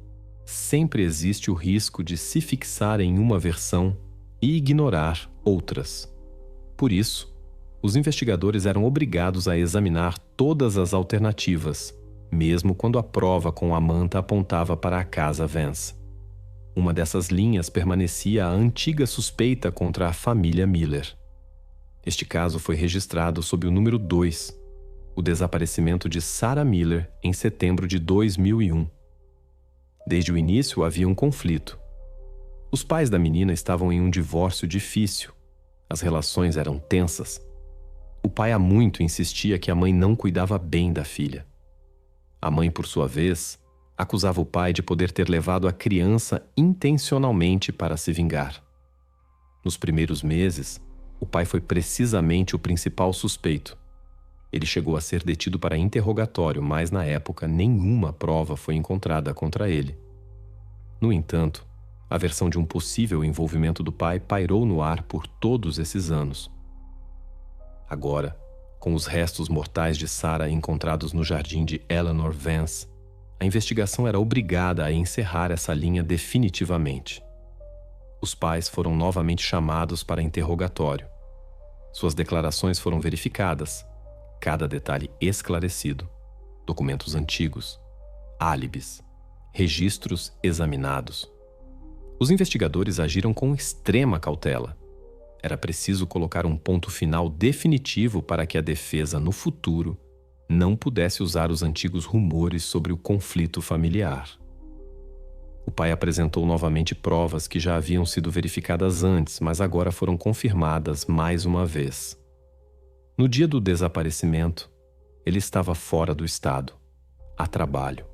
sempre existe o risco de se fixar em uma versão e ignorar outras. Por isso, os investigadores eram obrigados a examinar todas as alternativas, mesmo quando a prova com a manta apontava para a casa Vance. Uma dessas linhas permanecia a antiga suspeita contra a família Miller. Este caso foi registrado sob o número 2, o desaparecimento de Sarah Miller em setembro de 2001. Desde o início havia um conflito. Os pais da menina estavam em um divórcio difícil. As relações eram tensas. O pai há muito insistia que a mãe não cuidava bem da filha. A mãe, por sua vez, acusava o pai de poder ter levado a criança intencionalmente para se vingar. Nos primeiros meses, o pai foi precisamente o principal suspeito. Ele chegou a ser detido para interrogatório, mas na época nenhuma prova foi encontrada contra ele. No entanto, a versão de um possível envolvimento do pai pairou no ar por todos esses anos. Agora, com os restos mortais de Sarah encontrados no jardim de Eleanor Vance, a investigação era obrigada a encerrar essa linha definitivamente. Os pais foram novamente chamados para interrogatório. Suas declarações foram verificadas, cada detalhe esclarecido, documentos antigos, álibis, registros examinados. Os investigadores agiram com extrema cautela. Era preciso colocar um ponto final definitivo para que a defesa, no futuro, não pudesse usar os antigos rumores sobre o conflito familiar. O pai apresentou novamente provas que já haviam sido verificadas antes, mas agora foram confirmadas mais uma vez. No dia do desaparecimento, ele estava fora do estado, a trabalho.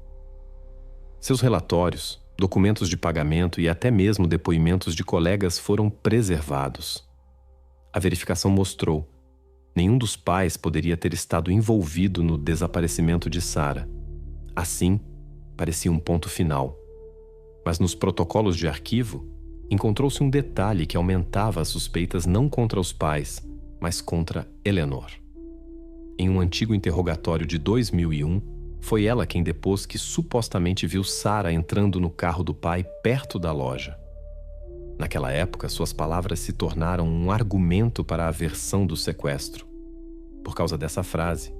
Seus relatórios, documentos de pagamento e até mesmo depoimentos de colegas foram preservados. A verificação mostrou: nenhum dos pais poderia ter estado envolvido no desaparecimento de Sarah. Assim, parecia um ponto final. Mas nos protocolos de arquivo, encontrou-se um detalhe que aumentava as suspeitas não contra os pais, mas contra Eleanor. Em um antigo interrogatório de 2001, foi ela quem depôs que supostamente viu Sarah entrando no carro do pai perto da loja. Naquela época, suas palavras se tornaram um argumento para a versão do sequestro. Por causa dessa frase,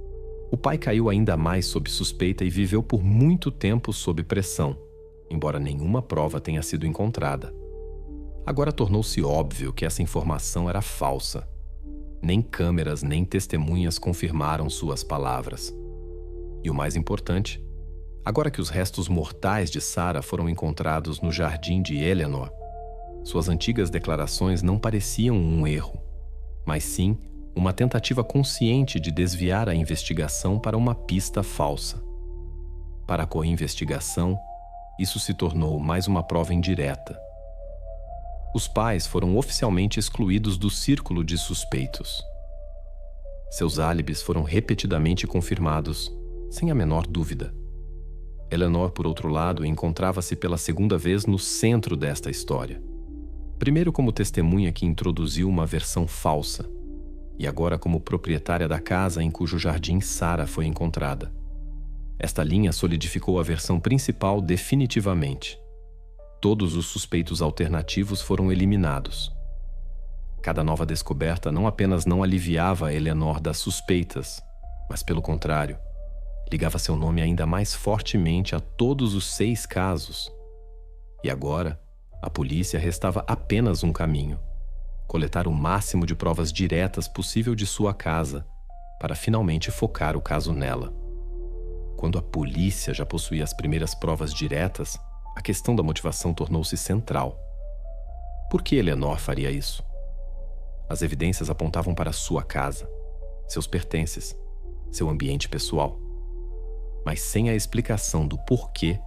o pai caiu ainda mais sob suspeita e viveu por muito tempo sob pressão, embora nenhuma prova tenha sido encontrada. Agora tornou-se óbvio que essa informação era falsa. Nem câmeras nem testemunhas confirmaram suas palavras. E o mais importante, agora que os restos mortais de Sarah foram encontrados no jardim de Eleanor, suas antigas declarações não pareciam um erro, mas sim uma tentativa consciente de desviar a investigação para uma pista falsa. Para a co-investigação, isso se tornou mais uma prova indireta. Os pais foram oficialmente excluídos do círculo de suspeitos. Seus álibis foram repetidamente confirmados, sem a menor dúvida. Eleanor, por outro lado, encontrava-se pela segunda vez no centro desta história. Primeiro como testemunha que introduziu uma versão falsa, e agora como proprietária da casa em cujo jardim Sarah foi encontrada. Esta linha solidificou a versão principal definitivamente. Todos os suspeitos alternativos foram eliminados. Cada nova descoberta não apenas não aliviava Eleanor das suspeitas, mas, pelo contrário, ligava seu nome ainda mais fortemente a todos os 6 casos. E agora, a polícia restava apenas um caminho: coletar o máximo de provas diretas possível de sua casa, para finalmente focar o caso nela. Quando a polícia já possuía as primeiras provas diretas, a questão da motivação tornou-se central. Por que Eleanor faria isso? As evidências apontavam para sua casa, seus pertences, seu ambiente pessoal. Mas sem a explicação do porquê,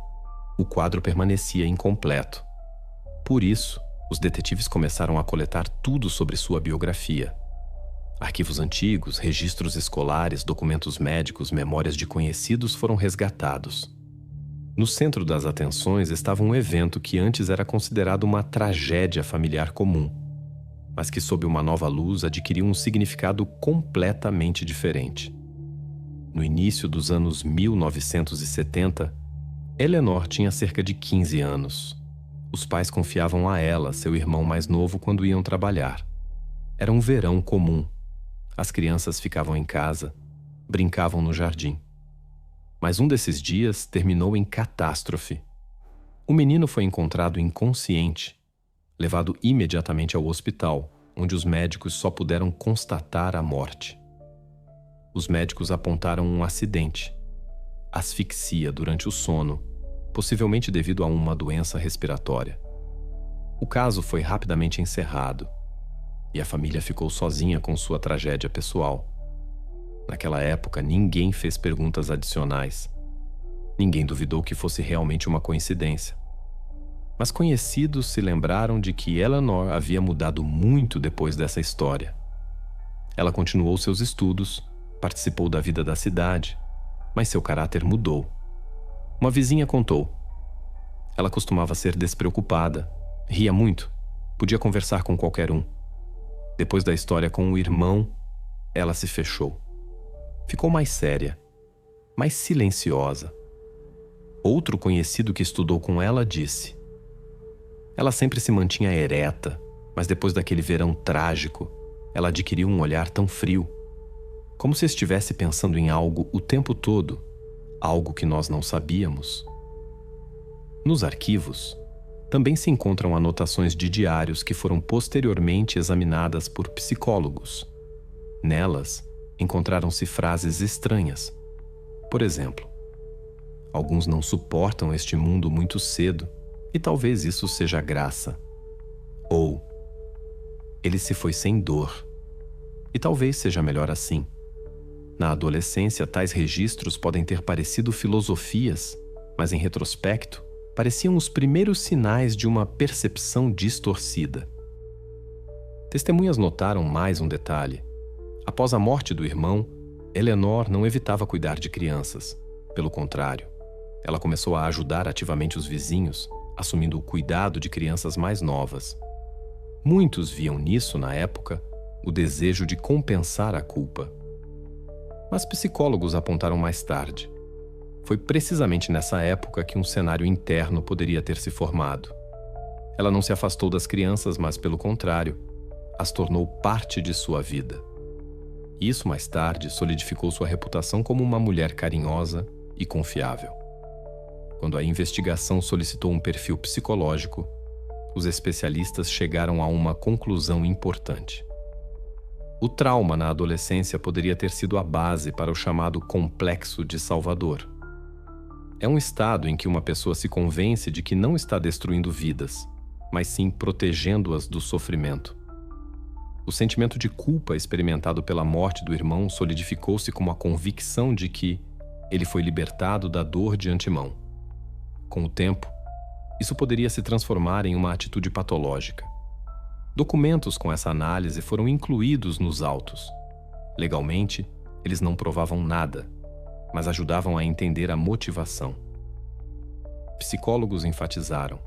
o quadro permanecia incompleto. Por isso, os detetives começaram a coletar tudo sobre sua biografia. Arquivos antigos, registros escolares, documentos médicos, memórias de conhecidos foram resgatados. No centro das atenções estava um evento que antes era considerado uma tragédia familiar comum, mas que, sob uma nova luz, adquiriu um significado completamente diferente. No início dos anos 1970, Eleanor tinha cerca de 15 anos. Os pais confiavam a ela, seu irmão mais novo, quando iam trabalhar. Era um verão comum. As crianças ficavam em casa, brincavam no jardim. Mas um desses dias terminou em catástrofe. O menino foi encontrado inconsciente, levado imediatamente ao hospital, onde os médicos só puderam constatar a morte. Os médicos apontaram um acidente, asfixia durante o sono, possivelmente devido a uma doença respiratória. O caso foi rapidamente encerrado e a família ficou sozinha com sua tragédia pessoal. Naquela época, ninguém fez perguntas adicionais. Ninguém duvidou que fosse realmente uma coincidência. Mas conhecidos se lembraram de que Eleanor havia mudado muito depois dessa história. Ela continuou seus estudos, participou da vida da cidade, mas seu caráter mudou. Uma vizinha contou. Ela costumava ser despreocupada, ria muito, podia conversar com qualquer um. Depois da história com o irmão, ela se fechou. Ficou mais séria, mais silenciosa. Outro conhecido que estudou com ela disse: ela sempre se mantinha ereta, mas depois daquele verão trágico, ela adquiriu um olhar tão frio, como se estivesse pensando em algo o tempo todo, algo que nós não sabíamos. Nos arquivos, também se encontram anotações de diários que foram posteriormente examinadas por psicólogos. Nelas, encontraram-se frases estranhas. Por exemplo, alguns não suportam este mundo muito cedo, e talvez isso seja graça. Ou, ele se foi sem dor, e talvez seja melhor assim. Na adolescência, tais registros podem ter parecido filosofias, mas em retrospecto, pareciam os primeiros sinais de uma percepção distorcida. Testemunhas notaram mais um detalhe. Após a morte do irmão, Eleanor não evitava cuidar de crianças. Pelo contrário, ela começou a ajudar ativamente os vizinhos, assumindo o cuidado de crianças mais novas. Muitos viam nisso, na época, o desejo de compensar a culpa. Mas psicólogos apontaram mais tarde. Foi precisamente nessa época que um cenário interno poderia ter se formado. Ela não se afastou das crianças, mas, pelo contrário, as tornou parte de sua vida. Isso, mais tarde, solidificou sua reputação como uma mulher carinhosa e confiável. Quando a investigação solicitou um perfil psicológico, os especialistas chegaram a uma conclusão importante. O trauma na adolescência poderia ter sido a base para o chamado complexo de Salvador. É um estado em que uma pessoa se convence de que não está destruindo vidas, mas sim protegendo-as do sofrimento. O sentimento de culpa experimentado pela morte do irmão solidificou-se como a convicção de que ele foi libertado da dor de antemão. Com o tempo, isso poderia se transformar em uma atitude patológica. Documentos com essa análise foram incluídos nos autos. Legalmente, eles não provavam nada, mas ajudavam a entender a motivação. Psicólogos enfatizaram: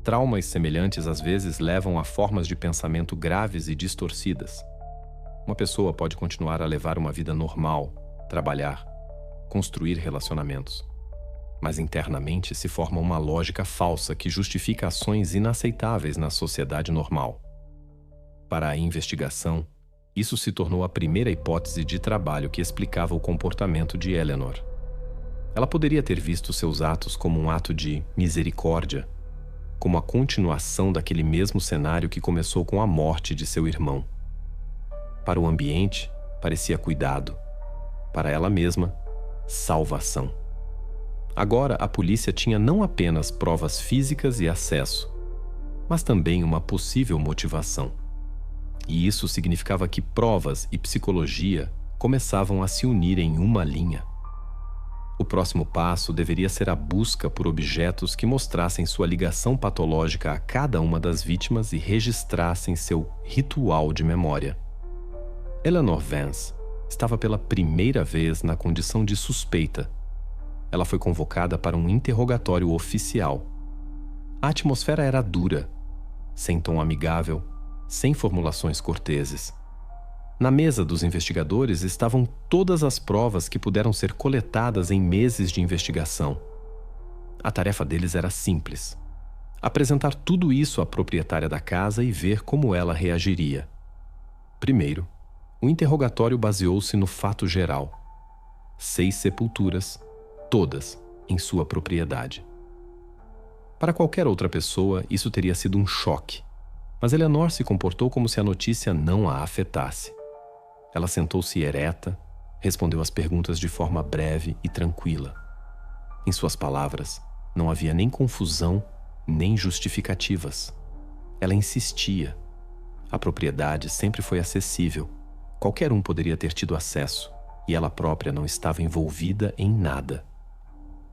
traumas semelhantes às vezes levam a formas de pensamento graves e distorcidas. Uma pessoa pode continuar a levar uma vida normal, trabalhar, construir relacionamentos. Mas internamente se forma uma lógica falsa que justifica ações inaceitáveis na sociedade normal. Para a investigação, isso se tornou a primeira hipótese de trabalho que explicava o comportamento de Eleanor. Ela poderia ter visto seus atos como um ato de misericórdia, como a continuação daquele mesmo cenário que começou com a morte de seu irmão. Para o ambiente, parecia cuidado. Para ela mesma, salvação. Agora, a polícia tinha não apenas provas físicas e acesso, mas também uma possível motivação. E isso significava que provas e psicologia começavam a se unir em uma linha. O próximo passo deveria ser a busca por objetos que mostrassem sua ligação patológica a cada uma das vítimas e registrassem seu ritual de memória. Eleanor Vance estava pela primeira vez na condição de suspeita. Ela foi convocada para um interrogatório oficial. A atmosfera era dura, sem tom amigável, sem formulações corteses. Na mesa dos investigadores estavam todas as provas que puderam ser coletadas em meses de investigação. A tarefa deles era simples: apresentar tudo isso à proprietária da casa e ver como ela reagiria. Primeiro, o interrogatório baseou-se no fato geral: 6 sepulturas, todas em sua propriedade. Para qualquer outra pessoa, isso teria sido um choque, mas Eleanor se comportou como se a notícia não a afetasse. Ela sentou-se ereta, respondeu às perguntas de forma breve e tranquila. Em suas palavras, não havia nem confusão, nem justificativas. Ela insistia. A propriedade sempre foi acessível. Qualquer um poderia ter tido acesso, e ela própria não estava envolvida em nada.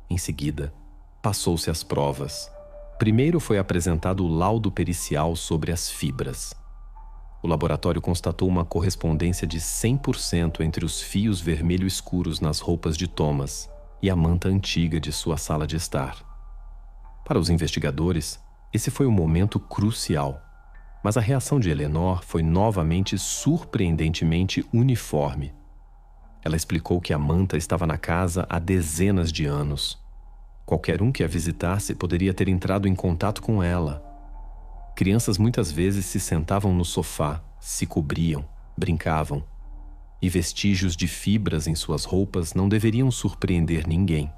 Em seguida, passou-se às provas. Primeiro foi apresentado o laudo pericial sobre as fibras. O laboratório constatou uma correspondência de 100% entre os fios vermelho escuros nas roupas de Thomas e a manta antiga de sua sala de estar. Para os investigadores, esse foi um momento crucial, mas a reação de Eleanor foi novamente surpreendentemente uniforme. Ela explicou que a manta estava na casa há dezenas de anos. Qualquer um que a visitasse poderia ter entrado em contato com ela. Crianças muitas vezes se sentavam no sofá, se cobriam, brincavam. E vestígios de fibras em suas roupas não deveriam surpreender ninguém.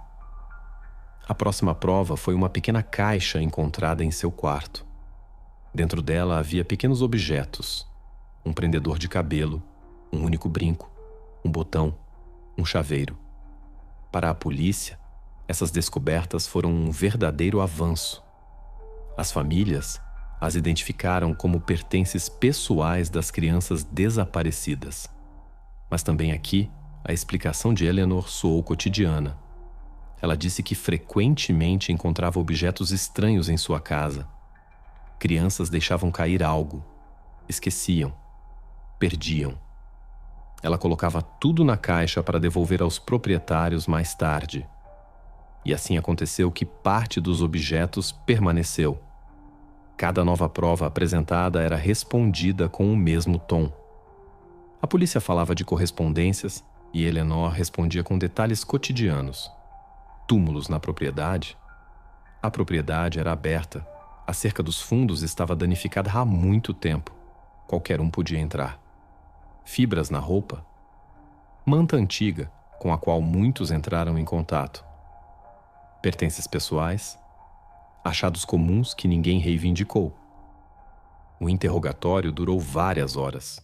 A próxima prova foi uma pequena caixa encontrada em seu quarto. Dentro dela havia pequenos objetos: um prendedor de cabelo, um único brinco, um botão, um chaveiro. Para a polícia, essas descobertas foram um verdadeiro avanço. As famílias as identificaram como pertences pessoais das crianças desaparecidas. Mas também aqui, a explicação de Eleanor soou cotidiana. Ela disse que frequentemente encontrava objetos estranhos em sua casa. Crianças deixavam cair algo, esqueciam, perdiam. Ela colocava tudo na caixa para devolver aos proprietários mais tarde. E assim aconteceu que parte dos objetos permaneceu. Cada nova prova apresentada era respondida com o mesmo tom. A polícia falava de correspondências e Eleanor respondia com detalhes cotidianos. Túmulos na propriedade? A propriedade era aberta. A cerca dos fundos estava danificada há muito tempo. Qualquer um podia entrar. Fibras na roupa? Manta antiga, com a qual muitos entraram em contato. Pertences pessoais? Achados comuns que ninguém reivindicou. O interrogatório durou várias horas.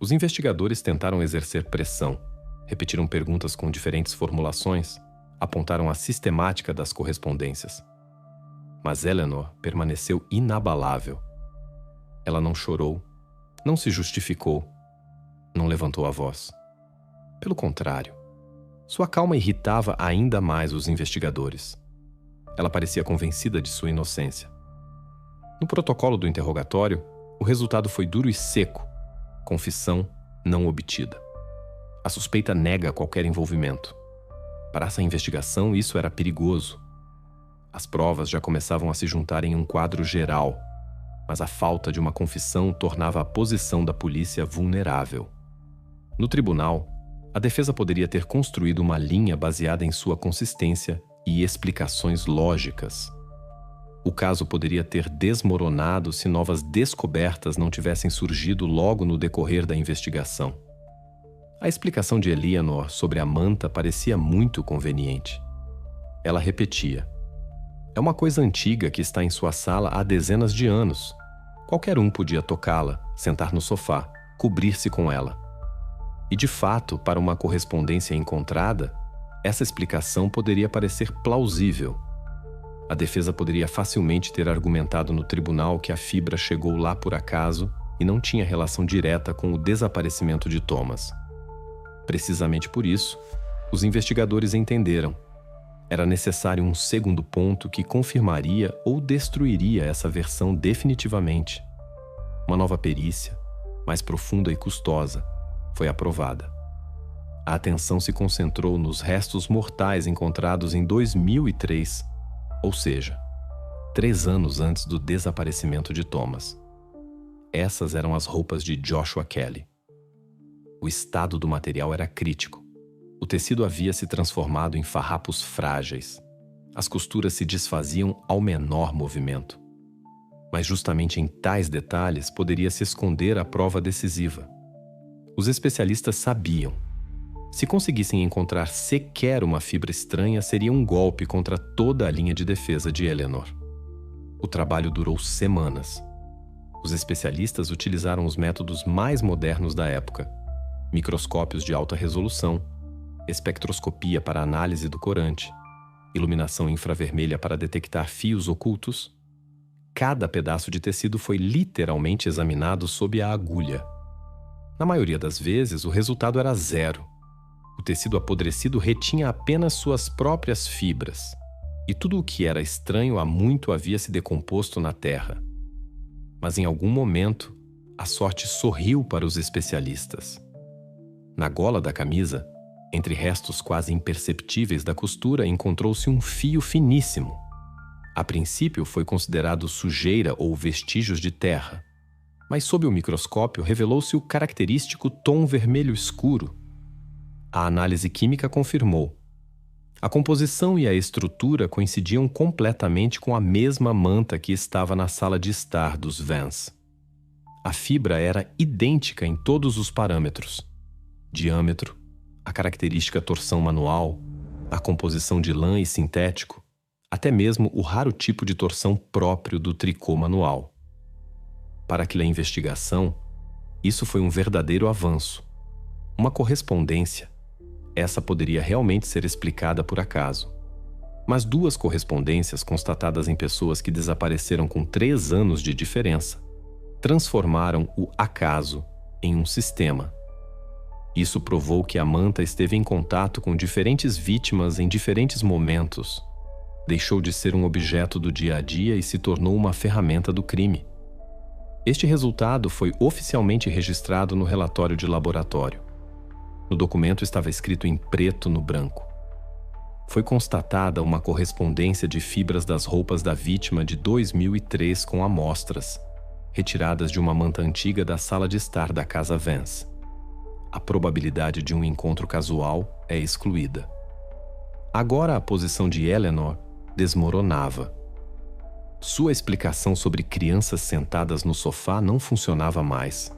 Os investigadores tentaram exercer pressão, repetiram perguntas com diferentes formulações, apontaram a sistemática das correspondências. Mas Eleanor permaneceu inabalável. Ela não chorou, não se justificou, não levantou a voz. Pelo contrário, sua calma irritava ainda mais os investigadores. Ela parecia convencida de sua inocência. No protocolo do interrogatório, o resultado foi duro e seco: confissão não obtida. A suspeita nega qualquer envolvimento. Para essa investigação, isso era perigoso. As provas já começavam a se juntar em um quadro geral, mas a falta de uma confissão tornava a posição da polícia vulnerável. No tribunal, a defesa poderia ter construído uma linha baseada em sua consistência e explicações lógicas. O caso poderia ter desmoronado se novas descobertas não tivessem surgido logo no decorrer da investigação. A explicação de Eleanor sobre a manta parecia muito conveniente. Ela repetia: "É uma coisa antiga que está em sua sala há dezenas de anos. Qualquer um podia tocá-la, sentar no sofá, cobrir-se com ela." E de fato, para uma correspondência encontrada, essa explicação poderia parecer plausível. A defesa poderia facilmente ter argumentado no tribunal que a fibra chegou lá por acaso e não tinha relação direta com o desaparecimento de Thomas. Precisamente por isso, os investigadores entenderam: era necessário um segundo ponto que confirmaria ou destruiria essa versão definitivamente. Uma nova perícia, mais profunda e custosa, foi aprovada. A atenção se concentrou nos restos mortais encontrados em 2003, ou seja, 3 anos antes do desaparecimento de Thomas. Essas eram as roupas de Joshua Kelly. O estado do material era crítico. O tecido havia se transformado em farrapos frágeis. As costuras se desfaziam ao menor movimento. Mas justamente em tais detalhes poderia se esconder a prova decisiva. Os especialistas sabiam: se conseguissem encontrar sequer uma fibra estranha, seria um golpe contra toda a linha de defesa de Eleanor. O trabalho durou semanas. Os especialistas utilizaram os métodos mais modernos da época: microscópios de alta resolução, espectroscopia para análise do corante, iluminação infravermelha para detectar fios ocultos. Cada pedaço de tecido foi literalmente examinado sob a agulha. Na maioria das vezes, o resultado era zero. O tecido apodrecido retinha apenas suas próprias fibras, e tudo o que era estranho há muito havia se decomposto na terra. Mas em algum momento, a sorte sorriu para os especialistas. Na gola da camisa, entre restos quase imperceptíveis da costura, encontrou-se um fio finíssimo. A princípio foi considerado sujeira ou vestígios de terra, mas sob o microscópio revelou-se o característico tom vermelho escuro. A análise química confirmou. A composição e a estrutura coincidiam completamente com a mesma manta que estava na sala de estar dos Vance. A fibra era idêntica em todos os parâmetros: diâmetro, a característica torção manual, a composição de lã e sintético, até mesmo o raro tipo de torção próprio do tricô manual. Para aquela investigação, isso foi um verdadeiro avanço. Uma correspondência. Essa poderia realmente ser explicada por acaso. Mas 2 correspondências constatadas em pessoas que desapareceram com 3 anos de diferença transformaram o acaso em um sistema. Isso provou que a manta esteve em contato com diferentes vítimas em diferentes momentos. Deixou de ser um objeto do dia a dia e se tornou uma ferramenta do crime. Este resultado foi oficialmente registrado no relatório de laboratório. No documento estava escrito em preto no branco. Foi constatada uma correspondência de fibras das roupas da vítima de 2003 com amostras, retiradas de uma manta antiga da sala de estar da casa Vance. A probabilidade de um encontro casual é excluída. Agora a posição de Eleanor desmoronava. Sua explicação sobre crianças sentadas no sofá não funcionava mais,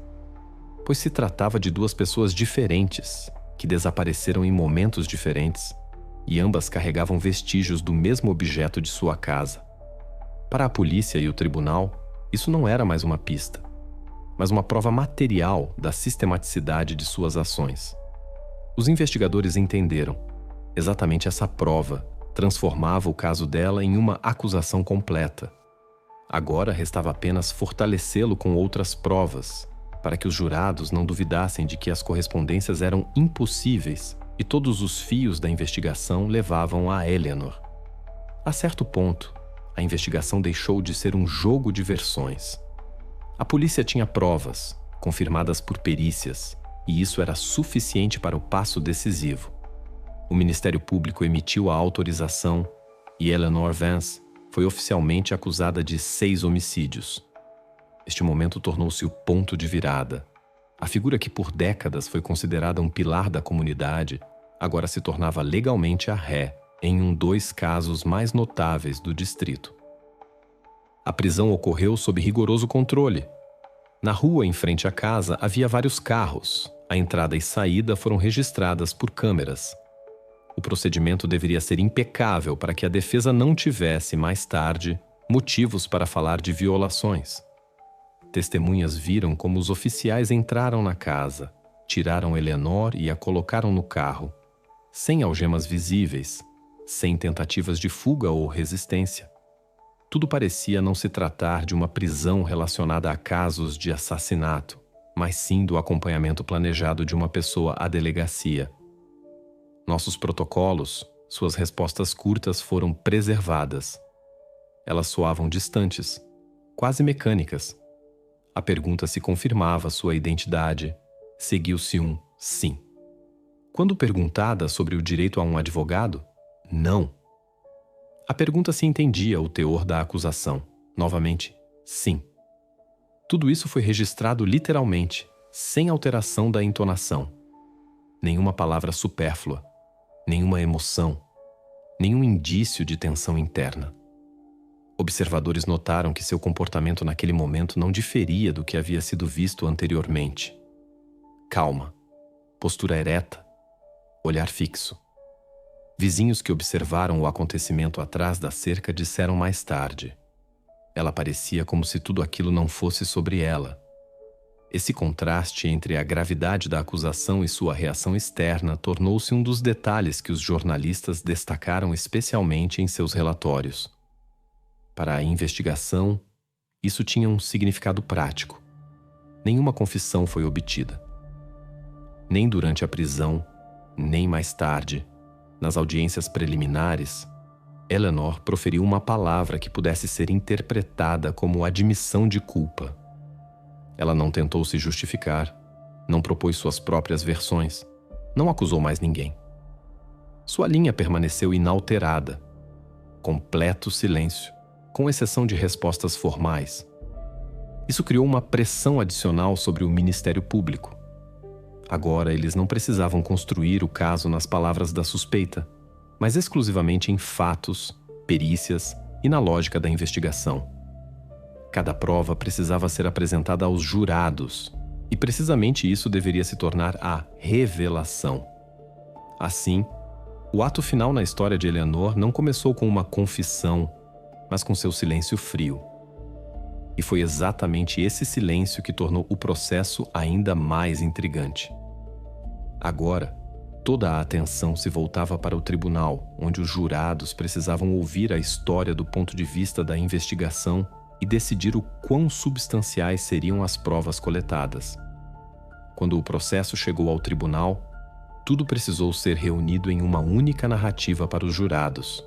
pois se tratava de 2 pessoas diferentes, que desapareceram em momentos diferentes, e ambas carregavam vestígios do mesmo objeto de sua casa. Para a polícia e o tribunal, isso não era mais uma pista, mas uma prova material da sistematicidade de suas ações. Os investigadores entenderam. Exatamente essa prova transformava o caso dela em uma acusação completa. Agora restava apenas fortalecê-lo com outras provas, para que os jurados não duvidassem de que as correspondências eram impossíveis e todos os fios da investigação levavam a Eleanor. A certo ponto, a investigação deixou de ser um jogo de versões. A polícia tinha provas, confirmadas por perícias, e isso era suficiente para o passo decisivo. O Ministério Público emitiu a autorização e Eleanor Vance foi oficialmente acusada de 6 homicídios. Este momento tornou-se o ponto de virada. A figura que por décadas foi considerada um pilar da comunidade agora se tornava legalmente a ré em 2 casos mais notáveis do distrito. A prisão ocorreu sob rigoroso controle. Na rua em frente à casa havia vários carros. A entrada e saída foram registradas por câmeras. O procedimento deveria ser impecável para que a defesa não tivesse, mais tarde, motivos para falar de violações. Testemunhas viram como os oficiais entraram na casa, tiraram Eleanor e a colocaram no carro, sem algemas visíveis, sem tentativas de fuga ou resistência. Tudo parecia não se tratar de uma prisão relacionada a casos de assassinato, mas sim do acompanhamento planejado de uma pessoa à delegacia. Nossos protocolos, suas respostas curtas foram preservadas. Elas soavam distantes, quase mecânicas. A pergunta se confirmava sua identidade. Seguiu-se um sim. Quando perguntada sobre o direito a um advogado, não. A pergunta se entendia o teor da acusação. Novamente, sim. Tudo isso foi registrado literalmente, sem alteração da entonação. Nenhuma palavra supérflua, nenhuma emoção, nenhum indício de tensão interna. Observadores notaram que seu comportamento naquele momento não diferia do que havia sido visto anteriormente. Calma, postura ereta, olhar fixo. Vizinhos que observaram o acontecimento atrás da cerca disseram mais tarde. Ela parecia como se tudo aquilo não fosse sobre ela. Esse contraste entre a gravidade da acusação e sua reação externa tornou-se um dos detalhes que os jornalistas destacaram especialmente em seus relatórios. Para a investigação, isso tinha um significado prático. Nenhuma confissão foi obtida. Nem durante a prisão, nem mais tarde, nas audiências preliminares, Eleanor proferiu uma palavra que pudesse ser interpretada como admissão de culpa. Ela não tentou se justificar, não propôs suas próprias versões, não acusou mais ninguém. Sua linha permaneceu inalterada. Completo silêncio, com exceção de respostas formais. Isso criou uma pressão adicional sobre o Ministério Público. Agora, eles não precisavam construir o caso nas palavras da suspeita, mas exclusivamente em fatos, perícias e na lógica da investigação. Cada prova precisava ser apresentada aos jurados, e precisamente isso deveria se tornar a revelação. Assim, o ato final na história de Eleanor não começou com uma confissão, mas com seu silêncio frio. E foi exatamente esse silêncio que tornou o processo ainda mais intrigante. Agora, toda a atenção se voltava para o tribunal, onde os jurados precisavam ouvir a história do ponto de vista da investigação e decidir o quão substanciais seriam as provas coletadas. Quando o processo chegou ao tribunal, tudo precisou ser reunido em uma única narrativa para os jurados.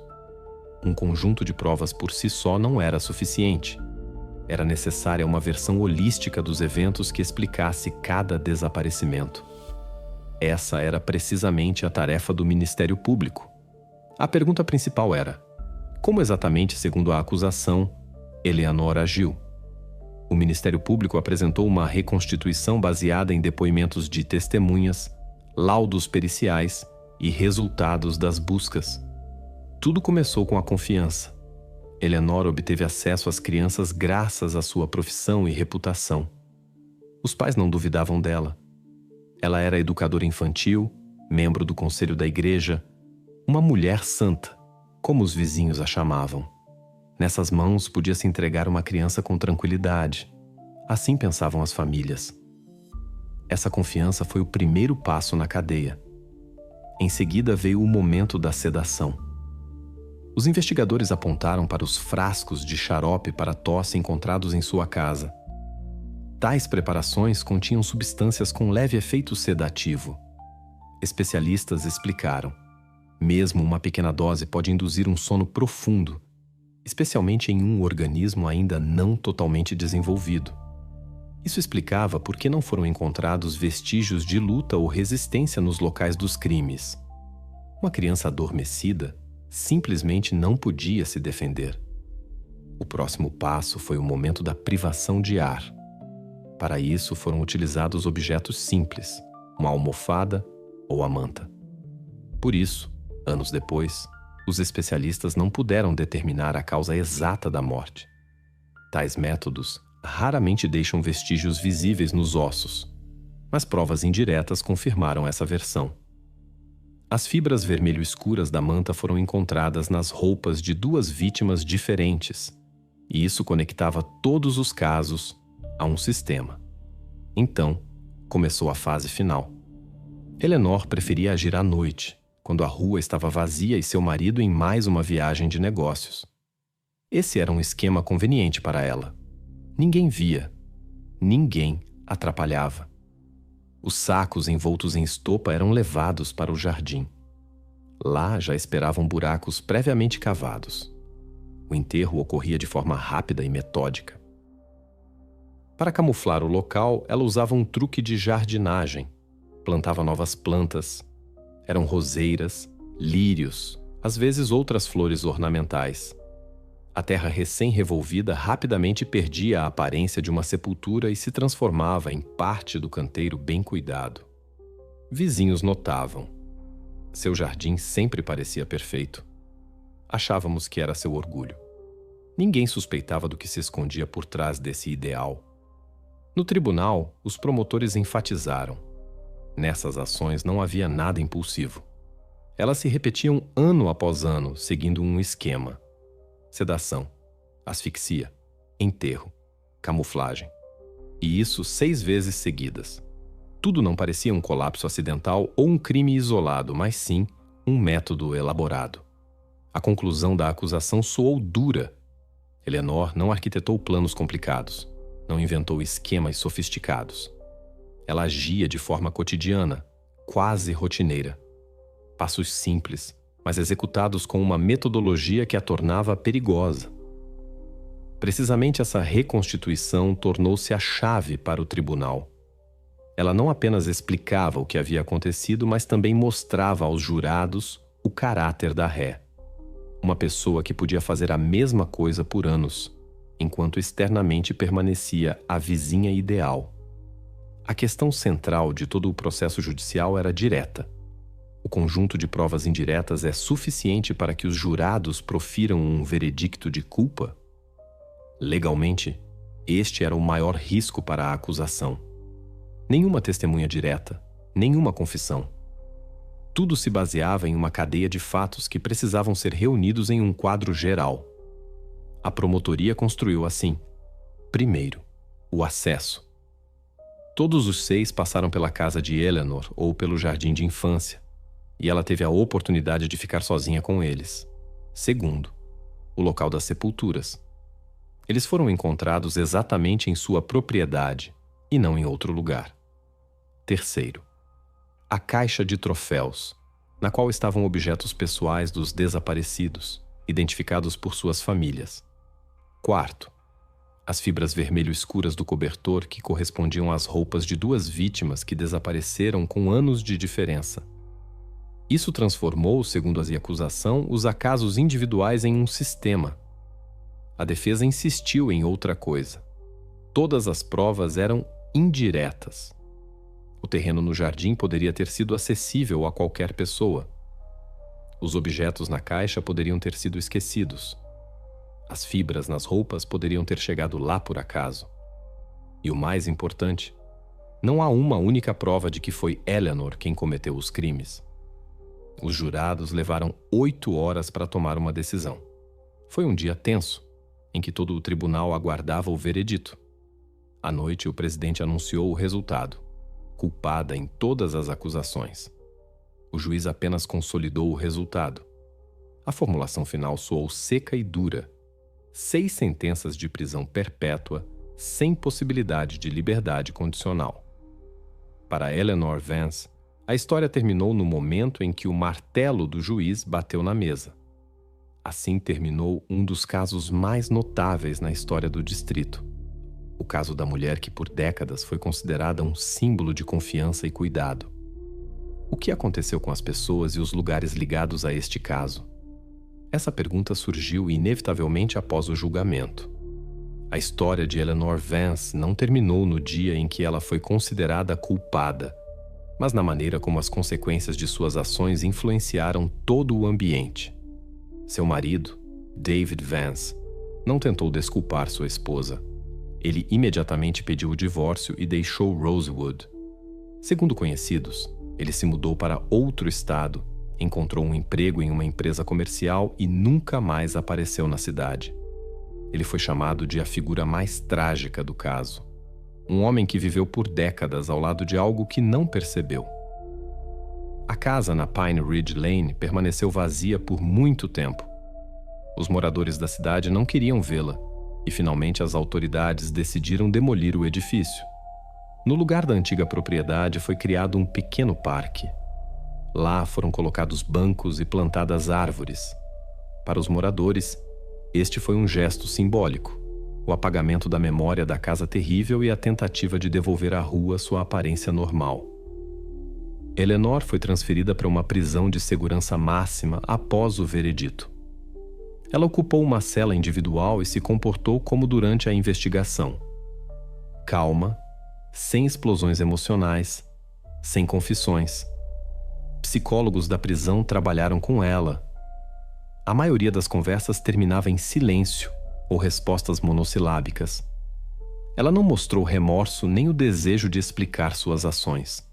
Um conjunto de provas por si só não era suficiente. Era necessária uma versão holística dos eventos que explicasse cada desaparecimento. Essa era precisamente a tarefa do Ministério Público. A pergunta principal era: como exatamente, segundo a acusação, Eleanor agiu? O Ministério Público apresentou uma reconstituição baseada em depoimentos de testemunhas, laudos periciais e resultados das buscas. Tudo começou com a confiança. Eleanor obteve acesso às crianças graças à sua profissão e reputação. Os pais não duvidavam dela. Ela era educadora infantil, membro do conselho da igreja, uma mulher santa, como os vizinhos a chamavam. Nessas mãos podia-se entregar uma criança com tranquilidade. Assim pensavam as famílias. Essa confiança foi o primeiro passo na cadeia. Em seguida veio o momento da sedação. Os investigadores apontaram para os frascos de xarope para tosse encontrados em sua casa. Tais preparações continham substâncias com leve efeito sedativo. Especialistas explicaram: mesmo uma pequena dose pode induzir um sono profundo, especialmente em um organismo ainda não totalmente desenvolvido. Isso explicava por que não foram encontrados vestígios de luta ou resistência nos locais dos crimes. Uma criança adormecida simplesmente não podia se defender. O próximo passo foi o momento da privação de ar. Para isso foram utilizados objetos simples, uma almofada ou a manta. Por isso, anos depois, os especialistas não puderam determinar a causa exata da morte. Tais métodos raramente deixam vestígios visíveis nos ossos, mas provas indiretas confirmaram essa versão. As fibras vermelho escuras da manta foram encontradas nas roupas de duas vítimas diferentes, e isso conectava todos os casos a um sistema. Então, começou a fase final. Eleanor preferia agir à noite, quando a rua estava vazia e seu marido em mais uma viagem de negócios. Esse era um esquema conveniente para ela. Ninguém via, ninguém atrapalhava. Os sacos envoltos em estopa eram levados para o jardim. Lá já esperavam buracos previamente cavados. O enterro ocorria de forma rápida e metódica. Para camuflar o local, ela usava um truque de jardinagem. Plantava novas plantas. Eram roseiras, lírios, às vezes outras flores ornamentais. A terra recém-revolvida rapidamente perdia a aparência de uma sepultura e se transformava em parte do canteiro bem cuidado. Vizinhos notavam. Seu jardim sempre parecia perfeito. Achávamos que era seu orgulho. Ninguém suspeitava do que se escondia por trás desse ideal. No tribunal, os promotores enfatizaram: nessas ações não havia nada impulsivo. Elas se repetiam ano após ano, seguindo um esquema: sedação, asfixia, enterro, camuflagem. e isso 6 vezes seguidas. Tudo não parecia um colapso acidental ou um crime isolado, mas sim um método elaborado. A conclusão da acusação soou dura. Eleanor não arquitetou planos complicados, não inventou esquemas sofisticados. Ela agia de forma cotidiana, quase rotineira. Passos simples, mas executados com uma metodologia que a tornava perigosa. Precisamente essa reconstituição tornou-se a chave para o tribunal. Ela não apenas explicava o que havia acontecido, mas também mostrava aos jurados o caráter da ré. Uma pessoa que podia fazer a mesma coisa por anos, enquanto externamente permanecia a vizinha ideal. A questão central de todo o processo judicial era direta. O conjunto de provas indiretas é suficiente para que os jurados profiram um veredicto de culpa? Legalmente, este era o maior risco para a acusação. Nenhuma testemunha direta, nenhuma confissão. Tudo se baseava em uma cadeia de fatos que precisavam ser reunidos em um quadro geral. A promotoria construiu assim. Primeiro, o acesso. Todos os 6 passaram pela casa de Eleanor ou pelo jardim de infância, e ela teve a oportunidade de ficar sozinha com eles. Segundo, o local das sepulturas. Eles foram encontrados exatamente em sua propriedade e não em outro lugar. Terceiro, a caixa de troféus, na qual estavam objetos pessoais dos desaparecidos, identificados por suas famílias. Quarto, as fibras vermelho escuras do cobertor que correspondiam às roupas de 2 vítimas que desapareceram com anos de diferença. Isso transformou, segundo a acusação, os acasos individuais em um sistema. A defesa insistiu em outra coisa. Todas as provas eram indiretas. O terreno no jardim poderia ter sido acessível a qualquer pessoa. Os objetos na caixa poderiam ter sido esquecidos. As fibras nas roupas poderiam ter chegado lá por acaso. E o mais importante, não há uma única prova de que foi Eleanor quem cometeu os crimes. Os jurados levaram 8 horas para tomar uma decisão. Foi um dia tenso, em que todo o tribunal aguardava o veredito. À noite, o presidente anunciou o resultado, culpada em todas as acusações. O juiz apenas consolidou o resultado. A formulação final soou seca e dura. 6 sentenças de prisão perpétua, sem possibilidade de liberdade condicional. Para Eleanor Vance, a história terminou no momento em que o martelo do juiz bateu na mesa. Assim terminou um dos casos mais notáveis na história do distrito. O caso da mulher que por décadas foi considerada um símbolo de confiança e cuidado. O que aconteceu com as pessoas e os lugares ligados a este caso? Essa pergunta surgiu inevitavelmente após o julgamento. A história de Eleanor Vance não terminou no dia em que ela foi considerada culpada, mas na maneira como as consequências de suas ações influenciaram todo o ambiente. Seu marido, David Vance, não tentou desculpar sua esposa. Ele imediatamente pediu o divórcio e deixou Rosewood. Segundo conhecidos, ele se mudou para outro estado, encontrou um emprego em uma empresa comercial e nunca mais apareceu na cidade. Ele foi chamado de a figura mais trágica do caso. Um homem que viveu por décadas ao lado de algo que não percebeu. A casa na Pine Ridge Lane permaneceu vazia por muito tempo. Os moradores da cidade não queriam vê-la, e finalmente as autoridades decidiram demolir o edifício. No lugar da antiga propriedade foi criado um pequeno parque. Lá foram colocados bancos e plantadas árvores. Para os moradores, este foi um gesto simbólico, o apagamento da memória da casa terrível e a tentativa de devolver à rua sua aparência normal. Eleanor foi transferida para uma prisão de segurança máxima após o veredito. Ela ocupou uma cela individual e se comportou como durante a investigação. Calma, sem explosões emocionais, sem confissões. Psicólogos da prisão trabalharam com ela. A maioria das conversas terminava em silêncio ou respostas monossilábicas. Ela não mostrou remorso nem o desejo de explicar suas ações.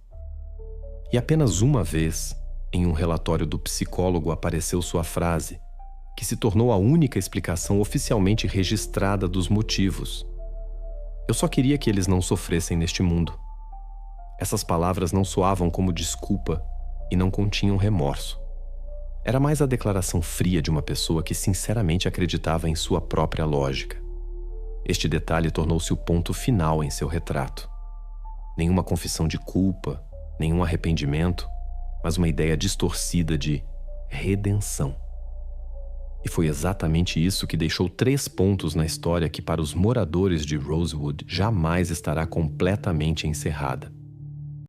E apenas uma vez, em um relatório do psicólogo, apareceu sua frase, que se tornou a única explicação oficialmente registrada dos motivos. Eu só queria que eles não sofressem neste mundo. Essas palavras não soavam como desculpa e não continham remorso. Era mais a declaração fria de uma pessoa que sinceramente acreditava em sua própria lógica. Este detalhe tornou-se o ponto final em seu retrato. Nenhuma confissão de culpa, nenhum arrependimento, mas uma ideia distorcida de redenção. E foi exatamente isso que deixou 3 pontos na história que para os moradores de Rosewood jamais estará completamente encerrada.